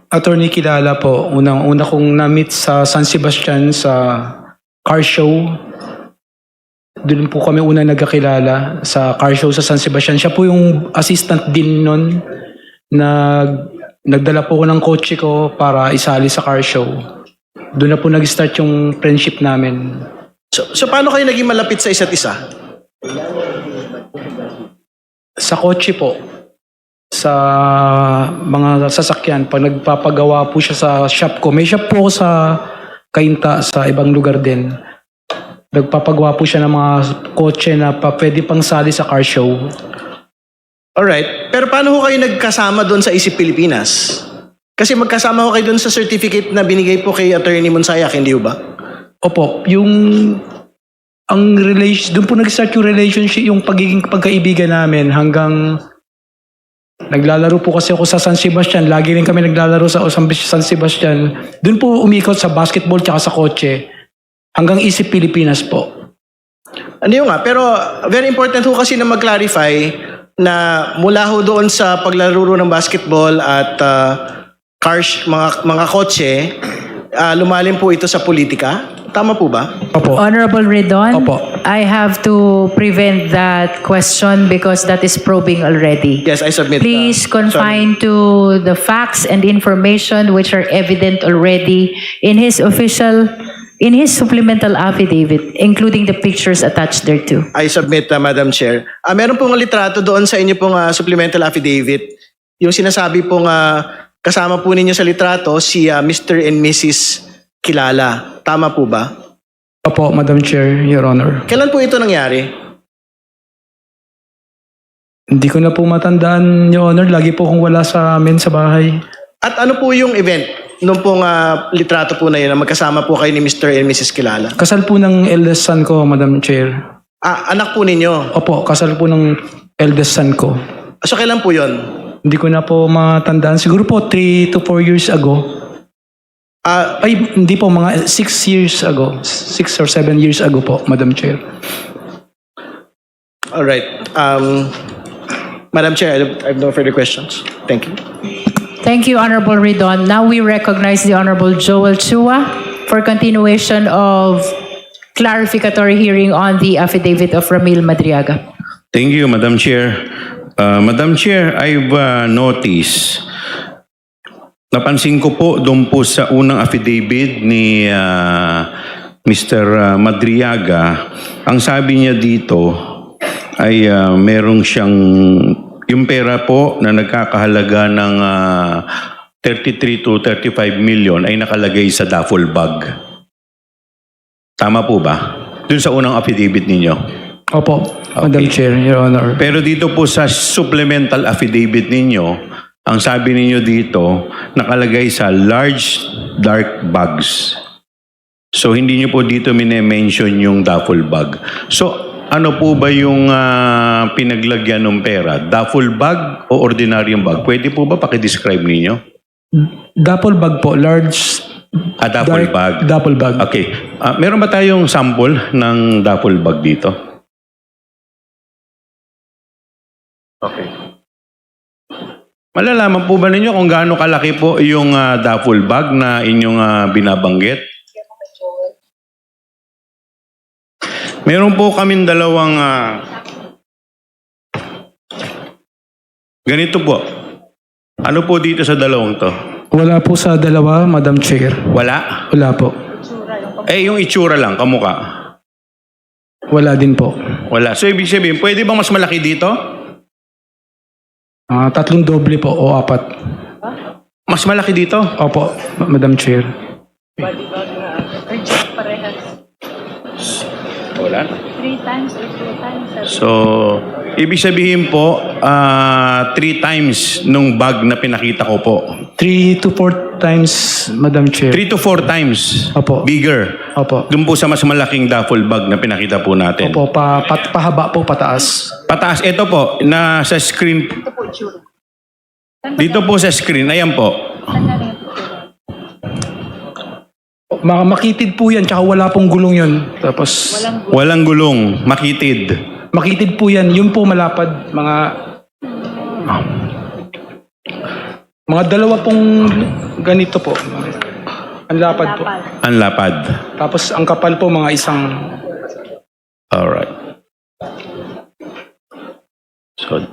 Attorney Kilala po, unang-una kong na-meet sa San Sebastian sa car show. Doon po kami una nagkakilala sa car show sa San Sebastian. Siya po yung assistant din nun. Nagdala po ko ng kotse ko para isali sa car show. Doon na po nag-start yung friendship namin. So paano kayo naging malapit sa isa't isa? Sa kotse po, sa mga sasakyan, pag nagpapagawa po siya sa shop ko. May shop po ako sa Cainta, sa ibang lugar din. Nagpapagawa po siya ng mga kotse na pwede pang sali sa car show. Alright. Pero paano ho kayo nagkasama doon sa Isip Pilipinas? Kasi magkasama ho kayo doon sa certificate na binigay po kay Attorney Monsayak, hindi ho ba? Opo, doon po nag-start yung relationship, yung pagiging pagkaibigan namin hanggang naglalaro po kasi ako sa San Sebastian. Lagi rin kami naglalaro sa San Sebastian. Doon po umikot sa basketball tsaka sa kotse. Hanggang Isip Pilipinas po. Ano yun nga, pero very important ho kasi na mag-clarify na mula ho doon sa paglalaro ng basketball at cars, mga kotse, lumalim po ito sa politika. Tama po ba? Opo. Honorable Redon, Opo. I have to prevent that question because that is probing already. Yes, I submit. Please confine to the facts and information which are evident already in his supplemental affidavit, including the pictures attached thereto. I submit, Madam Chair. Meron pong litrato doon sa inyo pong supplemental affidavit. Yung sinasabi pong kasama po ninyo sa litrato si Mr. and Mrs. Kilala. Tama po ba? Opo, Madam Chair, Your Honor. Kailan po ito nangyari? Hindi ko na po matandaan, Your Honor. Lagi po akong wala sa amin sa bahay. At ano po yung event nung pong litrato po na yun na magkasama po kayo ni Mr. and Mrs. Kilala? Kasal po ng eldest son ko, Madam Chair. Anak po ninyo? Opo, kasal po ng eldest son ko. So kailan po yun? Hindi ko na po matandaan. Siguro po 3 to 4 years ago. Ay, hindi po, mga 6 years ago. 6 or 7 years ago po, Madam Chair. Alright. Madam Chair, I have no further questions. Thank you. Thank you, Honorable Redon. Now we recognize the Honorable Joel Chua for continuation of clarificatory hearing on the affidavit of Ramil Madriaga. Thank you, Madam Chair. Madam Chair, I've noticed, napansin ko po doon po sa unang affidavit ni Mr. Madriaga, ang sabi niya dito ay merong siyang, yung pera po na nagkakahalaga ng 33 to 35 million ay nakalagay sa duffel bag. Tama po ba? Doon sa unang affidavit ninyo. Opo, Madam Chair, Your Honor. Pero dito po sa supplemental affidavit ninyo, ang sabi ninyo dito, nakalagay sa large dark bags. So hindi nyo po dito mine-mention yung duffel bag. So ano po ba yung pinaglagyan ng pera? Duffel bag o ordinaryong bag? Pwede po ba paki-describe ninyo? Duffel bag po, large Duffel bag. duffel bag. Okay. Meron ba tayong sample ng duffel bag dito? Okay. Malalaman po ba ninyo kung gaano kalaki po yung duffel bag na inyong binabanggit? Meron po kaming dalawang ganito po. Ano po dito sa dalawang to? Wala po sa dalawa, Madam Chair. Wala? Wala po. Yung itsura lang, kamukha. Wala din po. Wala. So ibig sabihin, pwede bang mas malaki dito? 3 doble po o 4. Mas malaki dito? Opo, Madam Chair. Wala. 3 times or 2 times. So, ibig sabihin po, 3 times nung bag na pinakita ko po. 3 to 4 times, Madam Chair. 3 to 4 times. Opo. Bigger. Opo. Doon po sa mas malaking duffel bag na pinakita po natin. Opo, pahaba po, pataas. Pataas, ito po, na sa screen. Dito po sa screen, ayan po. Makitid po yan, tsaka wala pong gulong yun. Tapos, Walang gulong, makitid. makitid po yan. Yun po malapad. Mga dalawa pong ganito po. Ang lapad po. Ang lapad. Tapos ang kapal po mga isang... Alright. So,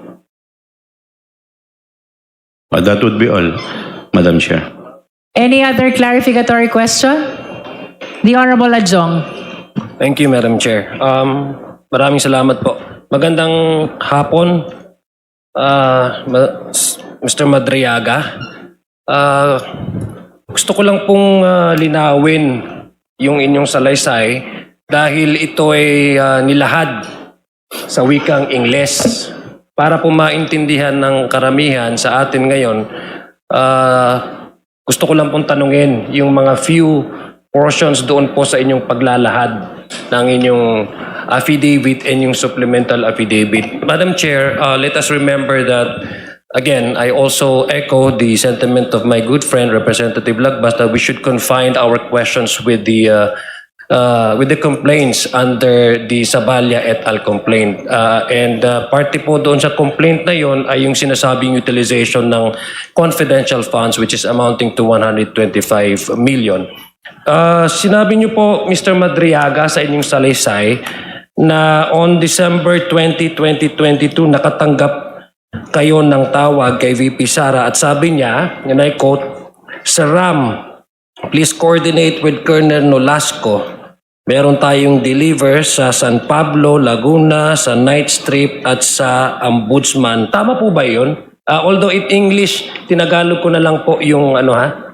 that would be all, Madam Chair. Any other clarificatory question? The Honorable Adjong. Thank you, Madam Chair. Maraming salamat po. Magandang hapon, Mr. Madriaga. Gusto ko lang pong linawin yung inyong salaysay dahil ito ay nilahad sa wikang Ingles. Para po maintindihan ng karamihan sa atin ngayon, gusto ko lang pong tanungin yung mga few portions doon po sa inyong paglalahad ng inyong affidavit and yung supplemental affidavit. Madam Chair, let us remember that, again, I also echo the sentiment of my good friend, Representative Lagbas, that we should confine our questions with the complaints under the Saballa et al. Complaint. Party po doon sa complaint na yon ay yung sinasabing utilization ng confidential funds which is amounting to 125 million. Sinabi niyo po, Mr. Madriaga, sa inyong salaysay na on December 20, 2022 nakatanggap kayo ng tawag kay VP Sara at sabi niya, and I quote, "Sir Ram, please coordinate with Colonel Nolasco. Meron tayong deliver sa San Pablo, Laguna, sa Night Strip at sa Ombudsman." Tama po ba yun? Although in English, tinagalog ko na lang po yung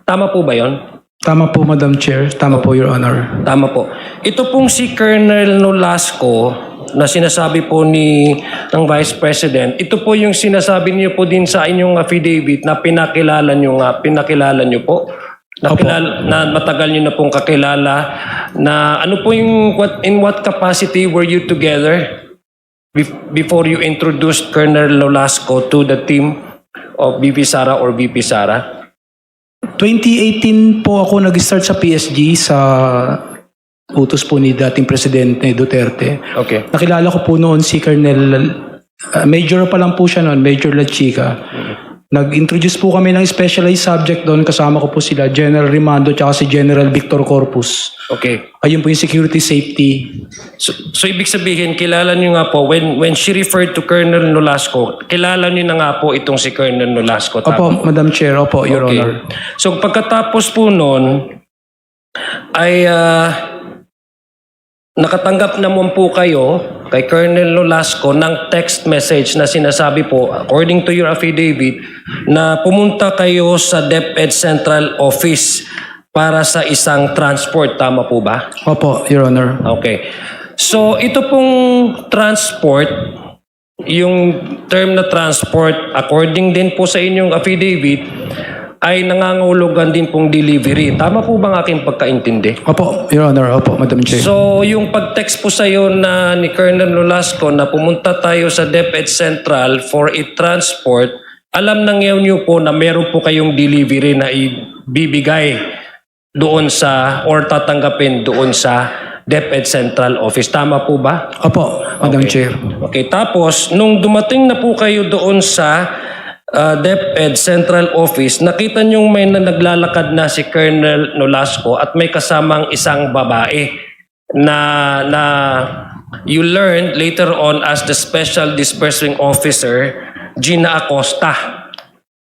Tama po ba yun? Tama po, Madam Chair. Tama po, Your Honor. Tama po. Ito pong si Colonel Nolasco na sinasabi po ng Vice President, ito po yung sinasabi niyo po din sa inyong affidavit na pinakilala niyo po. Na matagal niyo na pong kakilala na ano po yung in what capacity were you together before you introduced Colonel Nolasco to the team of VP Sara or VP Sara? 2018 po ako nag-start sa PSG sa utos po ni dating Presidente Duterte. Okay. Nakilala ko po noon si Colonel, Major pa lang po siya noon, Major Lachica. Nag-introduce po kami ng specialized subject doon. Kasama ko po sila, General Rimando at si General Victor Corpus. Okay. Ayun po yung security safety. So ibig sabihin, kilala niyo nga po, when she referred to Colonel Nolasco, kilala niyo na nga po itong si Colonel Nolasco. Opo, Madam Chair. Opo, Your Honor. So pagkatapos po noon, ay nakatanggap naman po kayo kay Colonel Nolasco ng text message na sinasabi po, according to your affidavit, na pumunta kayo sa DepEd Central Office para sa isang transport. Tama po ba? Opo, Your Honor. Okay. So ito pong transport, yung term na transport, according din po sa inyong affidavit, ay nangangahulugan din pong delivery. Tama po ba ang aking pagkaintindi? Opo, Your Honor. Opo, Madam Chair. So yung pag-text po sa iyo na ni Colonel Nolasco na pumunta tayo sa DepEd Central for a transport, alam na ngayon niyo po na meron po kayong delivery na ibibigay doon sa or tatanggapin doon sa DepEd Central Office. Tama po ba? Opo, Madam Chair. Okay, tapos nung dumating na po kayo doon sa DepEd Central Office, nakita nyo may naglalakad na si Colonel Nolasco at may kasamang isang babae na you learned later on as the Special Disbursing Officer, Gina Acosta.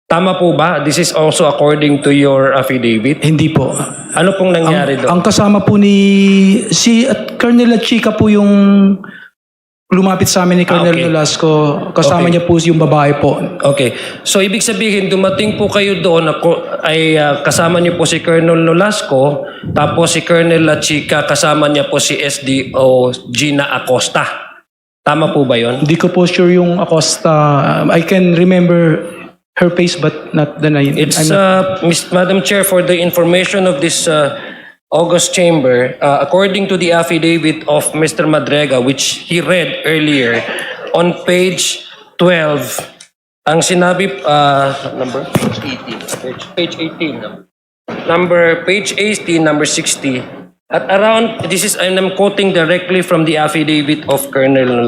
Tama po ba? This is also according to your affidavit? Hindi po. Ano pong nangyari doon? Ang kasama po si Colonel Lachica po yung lumapit sa amin ni Colonel Nolasco. Kasama niya po yung babae po. Okay. So, ibig sabihin, dumating po kayo doon, kasama niyo po si Colonel Nolasco, tapos si Colonel Lachica, kasama niya po si SDO Gina Acosta. Tama po ba yon? Hindi ko po sure yung Acosta. I can remember her face but not the name. It's, Madam Chair, for the information of this August Chamber, according to the affidavit of Mr. Madrega, which he read earlier, on page 12, ang sinabi, number? Page 18. page 80, number 60, at around, I'm quoting directly from the affidavit of Colonel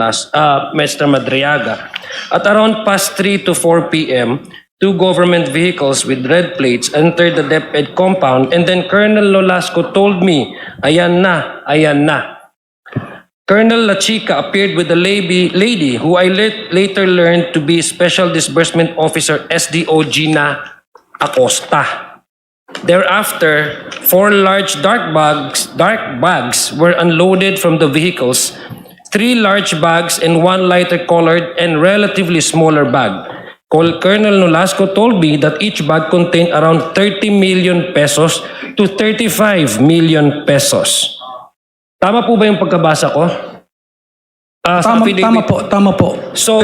Mr. Madriaga. At around past 3 to 4 p.m., 2 government vehicles with red plates entered the DepEd compound, and then Colonel Nolasco told me, ayan na, ayan na. Colonel La Chica appeared with a lady who I later learned to be Special Disbursement Officer SDO Gina Acosta. Thereafter, 4 large dark bags were unloaded from the vehicles, 3 large bags and 1 lighter colored and relatively smaller bag. Colonel Nolasco told me that each bag contained around 30 million pesos to 35 million pesos. Tama po ba yung pagkabasa ko? Sa affidavit? Tama po. So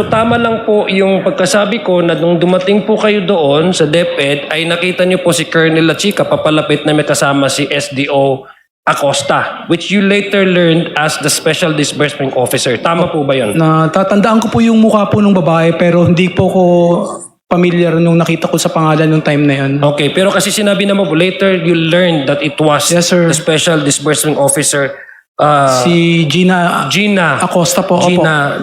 tama lang po yung pagkasabi ko na nung dumating po kayo doon sa DepEd ay nakita niyo po si Colonel La Chica papalapit na may kasama si SDO Acosta, which you later learned as the Special Disbursement Officer. Tama po ba yun? Tatandaan ko po yung mukha po ng babae pero hindi po ko familiar nung nakita ko sa pangalan nung time na yun. Okay, pero kasi sinabi naman po, later you learned that it was Yes, sir. the Special Disbursement Officer Si Gina Acosta po. Opo.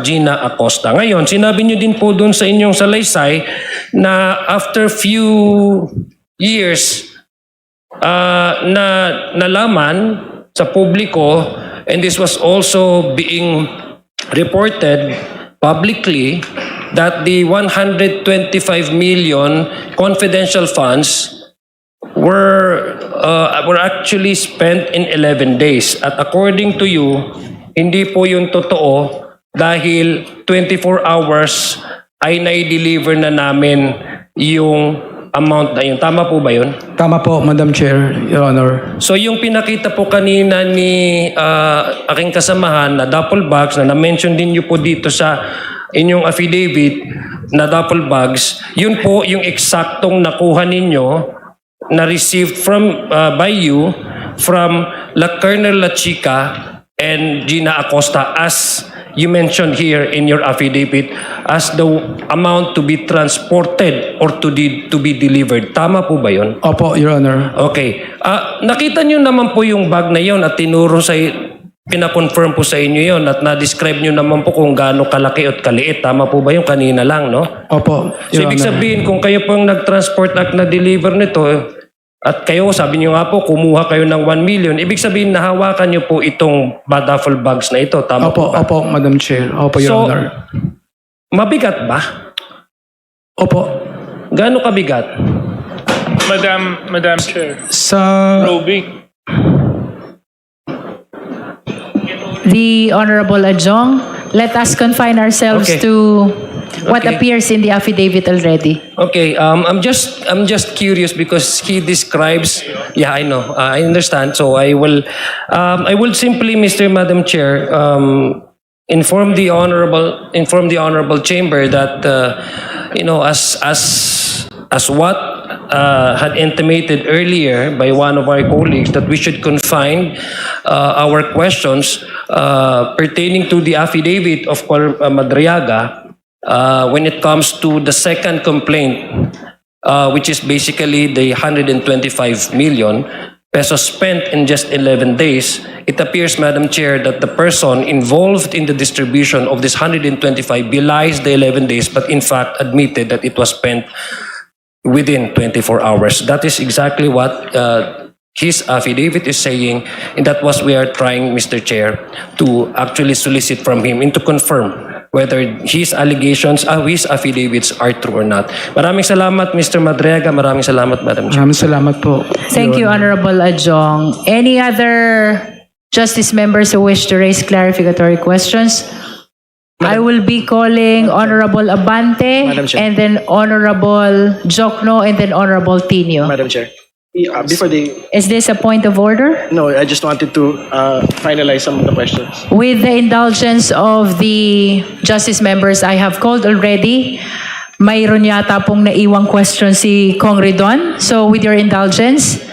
Gina Acosta. Ngayon, sinabi niyo din po doon sa inyong salaysay na after few years na nalaman sa publiko, and this was also being reported publicly, that the 125 million confidential funds were actually spent in 11 days. At according to you, hindi po yun totoo dahil 24 hours ay nai-deliver na namin yung amount na yun. Tama po ba yun? Tama po, Madam Chair, Your Honor. So yung pinakita po kanina ni aking kasamahan na duffel bags na na-mention din niyo po dito sa inyong affidavit na duffel bags, yun po yung eksaktong nakuha ninyo na received by you from Colonel La Chica and Gina Acosta, as you mentioned here in your affidavit, as the amount to be transported or to be delivered. Tama po ba yun? Opo, Your Honor. Okay. Nakita nyo naman po yung bag na yun at pinakonfirm po sa inyo yun at na-describe nyo naman po kung gaano kalaki at kaliit. Tama po ba yung kanina lang, no? Opo, So Your ibig Honor. sabihin, kung kayo po yung nag-transport at na-deliver nito, at kayo, sabi niyo nga po, kumuha kayo ng 1 million, ibig sabihin, nahawakan niyo po itong duffel bags na ito. Tama po Opo, ba? opo, Madam Chair. Opo, Your So, Honor. mabigat ba? Opo. Gaano kabigat? Madam Chair. Sa... Probing. The Honorable Adjong, let us confine ourselves Okay. to what Okay. appears in the affidavit already. Okay, I'm just curious because he describes. Yeah, I know. I understand. So I will simply, Madam Chair, inform the honorable chamber that as what had intimated earlier by one of our colleagues, that we should confine our questions pertaining to the affidavit of Madriaga. When it comes to the second complaint, which is basically the 125 million pesos spent in just 11 days, it appears, Madam Chair, that the person involved in the distribution of this 125 belies the 11 days, but in fact admitted that it was spent within 24 hours. That is exactly what his affidavit is saying, and that was we are trying, Mr. Chair, to actually solicit from him and to confirm whether his allegations, his affidavits are true or not. Maraming salamat, Mr. Madriaga. Maraming salamat, Madam Chair. Maraming salamat po. Thank you, Honorable Adjong. Any other justice members who wish to raise clarificatory questions? I will be calling Honorable Abante, Madam Chair. and then Honorable Jokno, and then Honorable Tinio. Madam Chair. Before Is this a point of order? No, I just wanted to finalize some of the questions. With the indulgence of the justice members I have called already, mayroon yata pong naiwang question si Kong Ridon. So with your indulgence,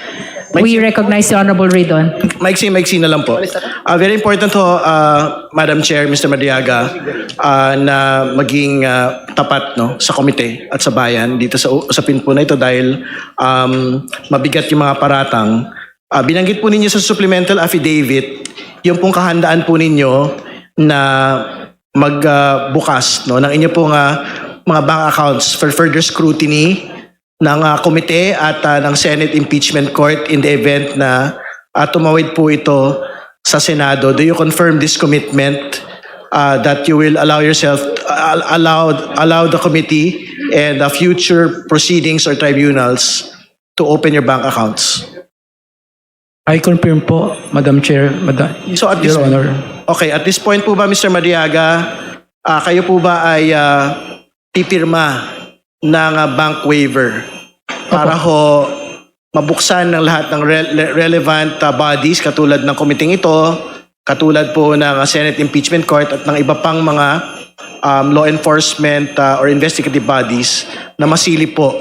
We recognize the Honorable Ridon. Maiksi na lang po. Very important ho, Madam Chair, Mr. Madriaga, na maging tapat no, sa komite at sa bayan dito sa usapin po na ito dahil mabigat yung mga paratang. Binanggit po ninyo sa supplemental affidavit yung pong kahandaan po ninyo na magbukas no, ng inyo pong mga bank accounts for further scrutiny ng komite at ng Senate Impeachment Court in the event na tumawid po ito sa Senado. Do you confirm this commitment that you will allow yourself, allow the committee and the future proceedings or tribunals to open your bank accounts? I confirm po, Madam Chair, So at this, Your Honor. okay, at this point po ba, Mr. Madriaga, kayo po ba ay pipirma ng bank waiver para ho mabuksan ng lahat ng relevant bodies katulad ng komiteng ito, katulad po ng Senate Impeachment Court at ng iba pang mga law enforcement or investigative bodies na masilip po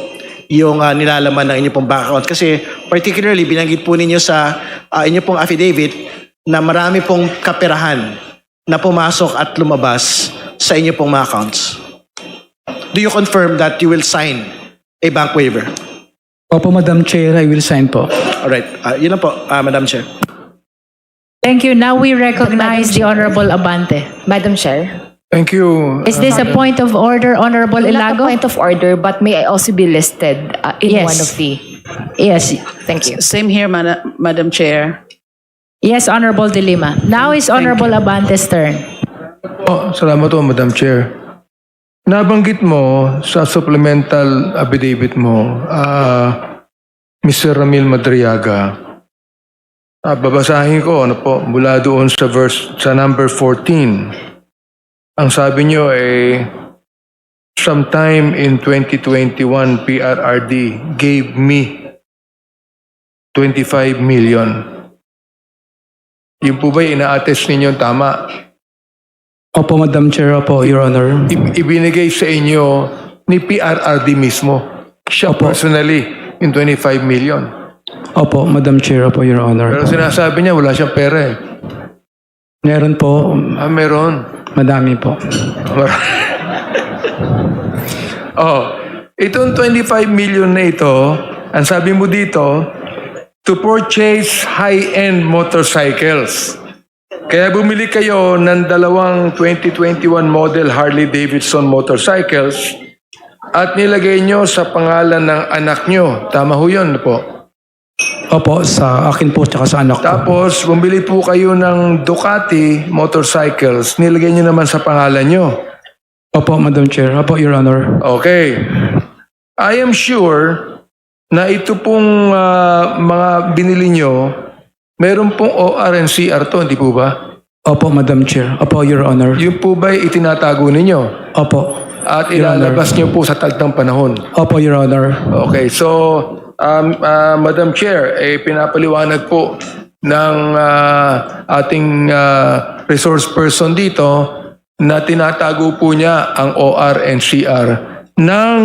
yung nilalaman ng inyong pong bank account. Kasi particularly binanggit po ninyo sa inyong pong affidavit na marami pong kaperahan na pumasok at lumabas sa inyong pong mga accounts. Do you confirm that you will sign a bank waiver? Opo, Madam Chair, I will sign po. Alright, yun lang po, Madam Chair. Thank you. Now we recognize the Honorable Abante. Madam Chair. Thank you. Is this a point of order, Honorable Not a Ilago? point of order, but may I also be listed in Yes. one of the... Yes. Thank you. Same here, Madam Chair. Yes, Honorable De Lima. Now is Honorable Abante's turn. Salamat po, Madam Chair. Nabanggit mo sa supplemental affidavit mo, Mr. Ramil Madriaga, babasahin ko ano po, mula doon sa number 14. Ang sabi nyo ay, sometime in 2021, PRRD gave me 25 million. Yung po ba ina-attest ninyo tama? Opo, Madam Chair, opo, Your Honor. Ibinigay sa inyo ni PRRD mismo. Siya personally, yung 25 million. Opo, Madam Chair, opo, Your Honor. Pero sinasabi niya, wala siyang pera eh. Meron po, Meron. madami po. Itong 25 million na ito, ang sabi mo dito, to purchase high-end motorcycles. Kaya bumili kayo ng dalawang 2021 model Harley-Davidson motorcycles at nilagay nyo sa pangalan ng anak nyo. Tama ho yun po. Opo, sa akin po, tsaka sa anak ko. Tapos, bumili po kayo ng Ducati motorcycles, nilagay nyo naman sa pangalan nyo. Opo, Madam Chair, opo, Your Honor. Okay. I am sure na ito pong mga binili nyo, meron pong OR and CR to, hindi po ba? Opo, Madam Chair, opo, Your Honor. Yung po ba'y itinatago ninyo? Opo. At Your Honor. ilalabas nyo po sa tagtang panahon? Opo, Your Honor. Okay, so, Madam Chair, pinapaliwanag po ng ating resource person dito na tinatago po niya ang OR and CR ng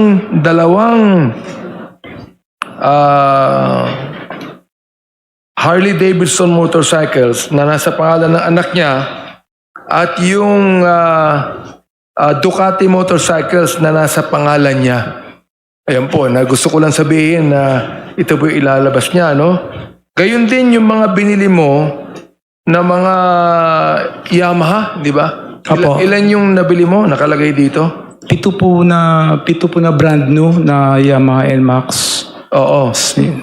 dalawang Harley-Davidson motorcycles na nasa pangalan ng anak niya at yung Ducati motorcycles na nasa pangalan niya. Ayan po, na gusto ko lang sabihin na ito po ilalabas niya, no? Gayun din yung mga binili mo na mga Yamaha, di ba? Apo. Ilan yung nabili mo nakalagay dito? Pito po na brand new na Yamaha NMAX. Oo.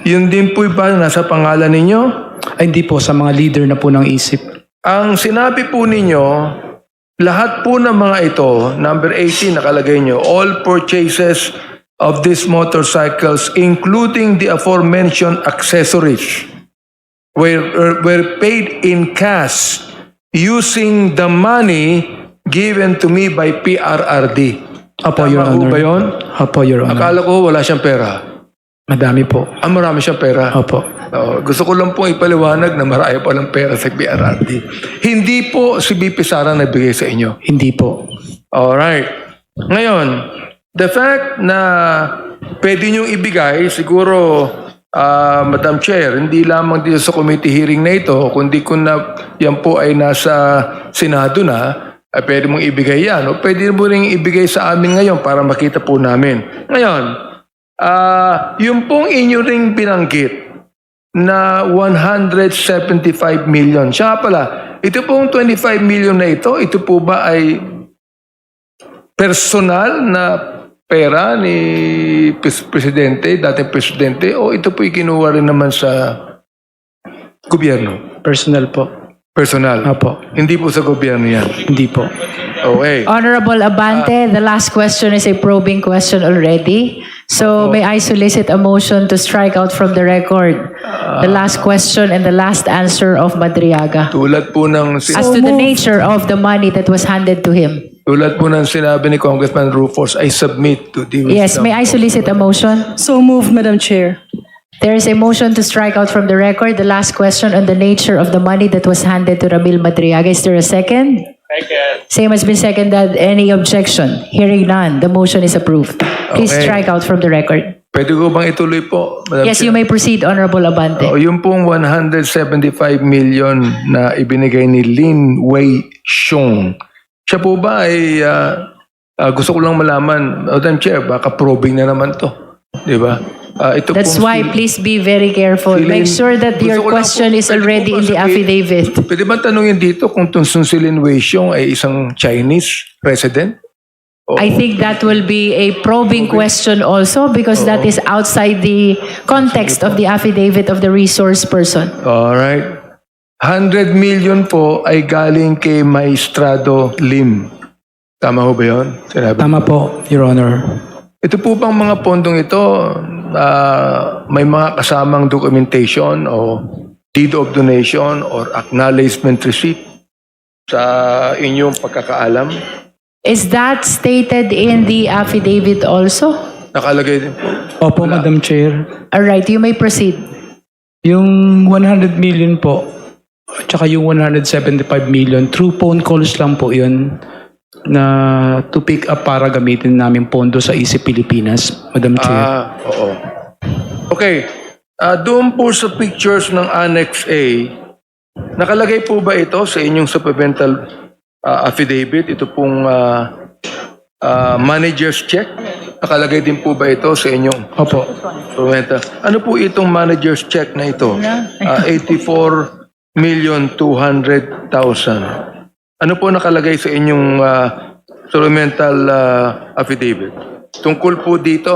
Yun din po ba nasa pangalan ninyo? Ay, hindi po, sa mga leader na po ng isip. Ang sinabi po ninyo, lahat po ng mga ito, number 18 nakalagay nyo, all purchases of these motorcycles, including the aforementioned accessories, were paid in cash using the money given to me by PRRD. Opo, Tama Your ho Honor. ba yun? Opo, Your Honor. Akala ko wala siyang pera. Madami po. Marami siyang pera. Opo. Gusto ko lang pong ipaliwanag na marami pa lang pera sa PRRD. Hindi po si BP Sara nagbigay sa inyo. Hindi po. Alright. Ngayon, the fact na pwede niyong ibigay, siguro Madam Chair, hindi lamang dito sa committee hearing na ito, kundi kung yan po ay nasa Senado na, ay pwede mong ibigay yan. O pwede mo rin ibigay sa amin ngayon para makita po namin. Ngayon, yung pong inyo ring binanggit na 175 million. Siya nga pala, ito pong 25 million na ito po ba ay personal na pera ni Presidente, dating Presidente, o ito po kinuha rin naman sa gobyerno? Personal po. Personal? Apo. Hindi po sa gobyerno yan? Hindi po. Okay. Honorable Abante, the last question is a probing question already. So may I solicit a motion to strike out from the record the last question and the last answer of Madriaga Tulad po ng as to the nature of the money that was handed to him. tulad po ng sinabi ni Congressman Rufus, I submit to the Yes, may I solicit a motion? So moved, Madam Chair. There is a motion to strike out from the record the last question on the nature of the money that was handed to Ramil Madriaga. Is there a second? Second. Same has been seconded. Any objection? Hearing none, the motion is approved. Please Okay. strike out from the record. Pwede ko bang ituloy po, Madam Yes, Chair? you may proceed, Honorable Abante. Yung pong 175 million na ibinigay ni Lin Wei Xiong, siya po ba ay, gusto ko lang malaman, Madam Chair, baka probing na naman to. Di ba? Ito That's pong why si- please be very careful. si Make Lin- sure that Gusto your ko lang question po- is pwede already po ba in the sabihin- affidavit. Pwede ba tanungin dito kung si Lin Wei Xiong ay isang Chinese president? O- I think that will be a probing question also because that is outside the context of the affidavit of the resource person. Alright. 100 million po ay galing kay Maestrado Lim. Tama ho ba yun? Sinabi. Tama po, Your Honor. Ito po bang mga pondong ito, may mga kasamang documentation o deed of donation or acknowledgement receipt sa inyong pagkakaalam? Is that stated in the affidavit also? Nakalagay din po. Opo, Madam Chair. All right, you may proceed. Yung 100 million po, at saka yung 175 million, through phone calls lang po yun na to pick up para gamitin namin pondo sa EC Pilipinas, Madam Chair. Oo. Okay. Doon po sa pictures ng Annex A, nakalagay po ba ito sa inyong supplemental affidavit? Ito pong manager's check? Nakalagay din po ba ito sa inyong Opo. supplemental? Ano po itong manager's check na ito? 84,200,000. Ano po nakalagay sa inyong supplemental affidavit? Tungkol po dito,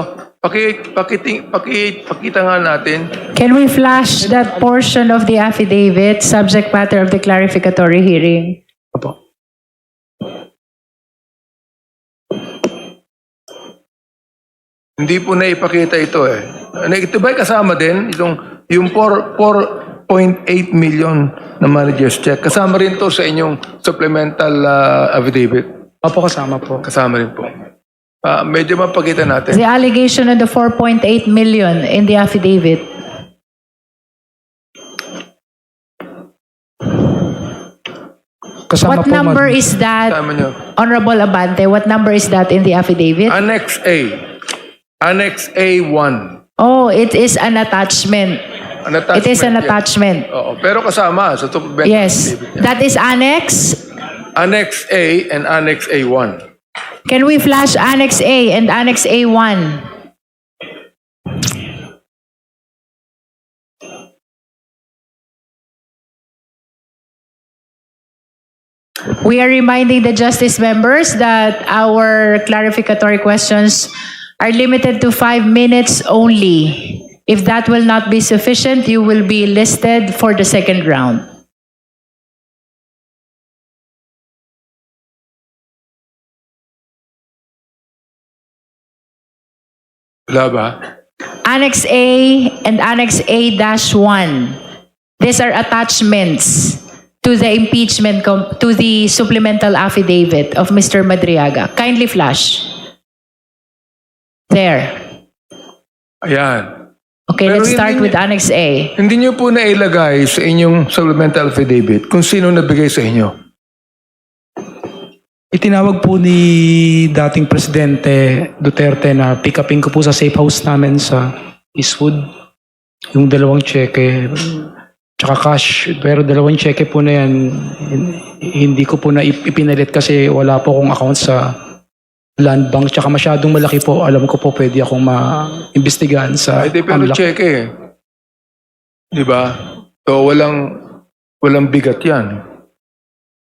pakita nga natin. Can we flash that portion of the affidavit, subject matter of the clarificatory hearing? Opo. Hindi po naipakita ito eh. Ito ba kasama din? Yung 4.8 million na manager's check. Kasama rin to sa inyong supplemental affidavit. Opo, kasama po. Kasama rin po. Medyo mapakita natin. The allegation on the 4.8 million in the affidavit. Kasama What po, number Madam- is that, Kasama nyo. Honorable Abante? What number is that in the affidavit? Annex A. Annex A1. Oh, it is an attachment. An attachment, It is an yes. attachment. Oo, pero kasama sa supplemental Yes. affidavit yan. That is annex. Annex A and Annex A1. Can we flash Annex A and Annex A1? We are reminding the justice members that our clarificatory questions are limited to 5 minutes only. If that will not be sufficient, you will be listed for the second round. Wala ba? Annex A and Annex A-1. These are attachments to the impeachment, to the supplemental affidavit of Mr. Madriaga. Kindly flash. There. Ayan. Okay, Pero let's start hindi- with Annex A. Hindi nyo po nailagay sa inyong supplemental affidavit kung sino nabigay sa inyo. Itinawag po ni dating Presidente Duterte na pick upin ko po sa safe house namin sa Eastwood. Yung dalawang cheque, tsaka cash. Pero dalawang cheque po na yan, hindi ko po na ipinalit kasi wala po akong account sa land bank. Tsaka masyadong malaki po. Alam ko po pwede akong ma-imbestigahan sa Ay, di, pero AMLAC. cheque. Di ba? So, walang bigat yan.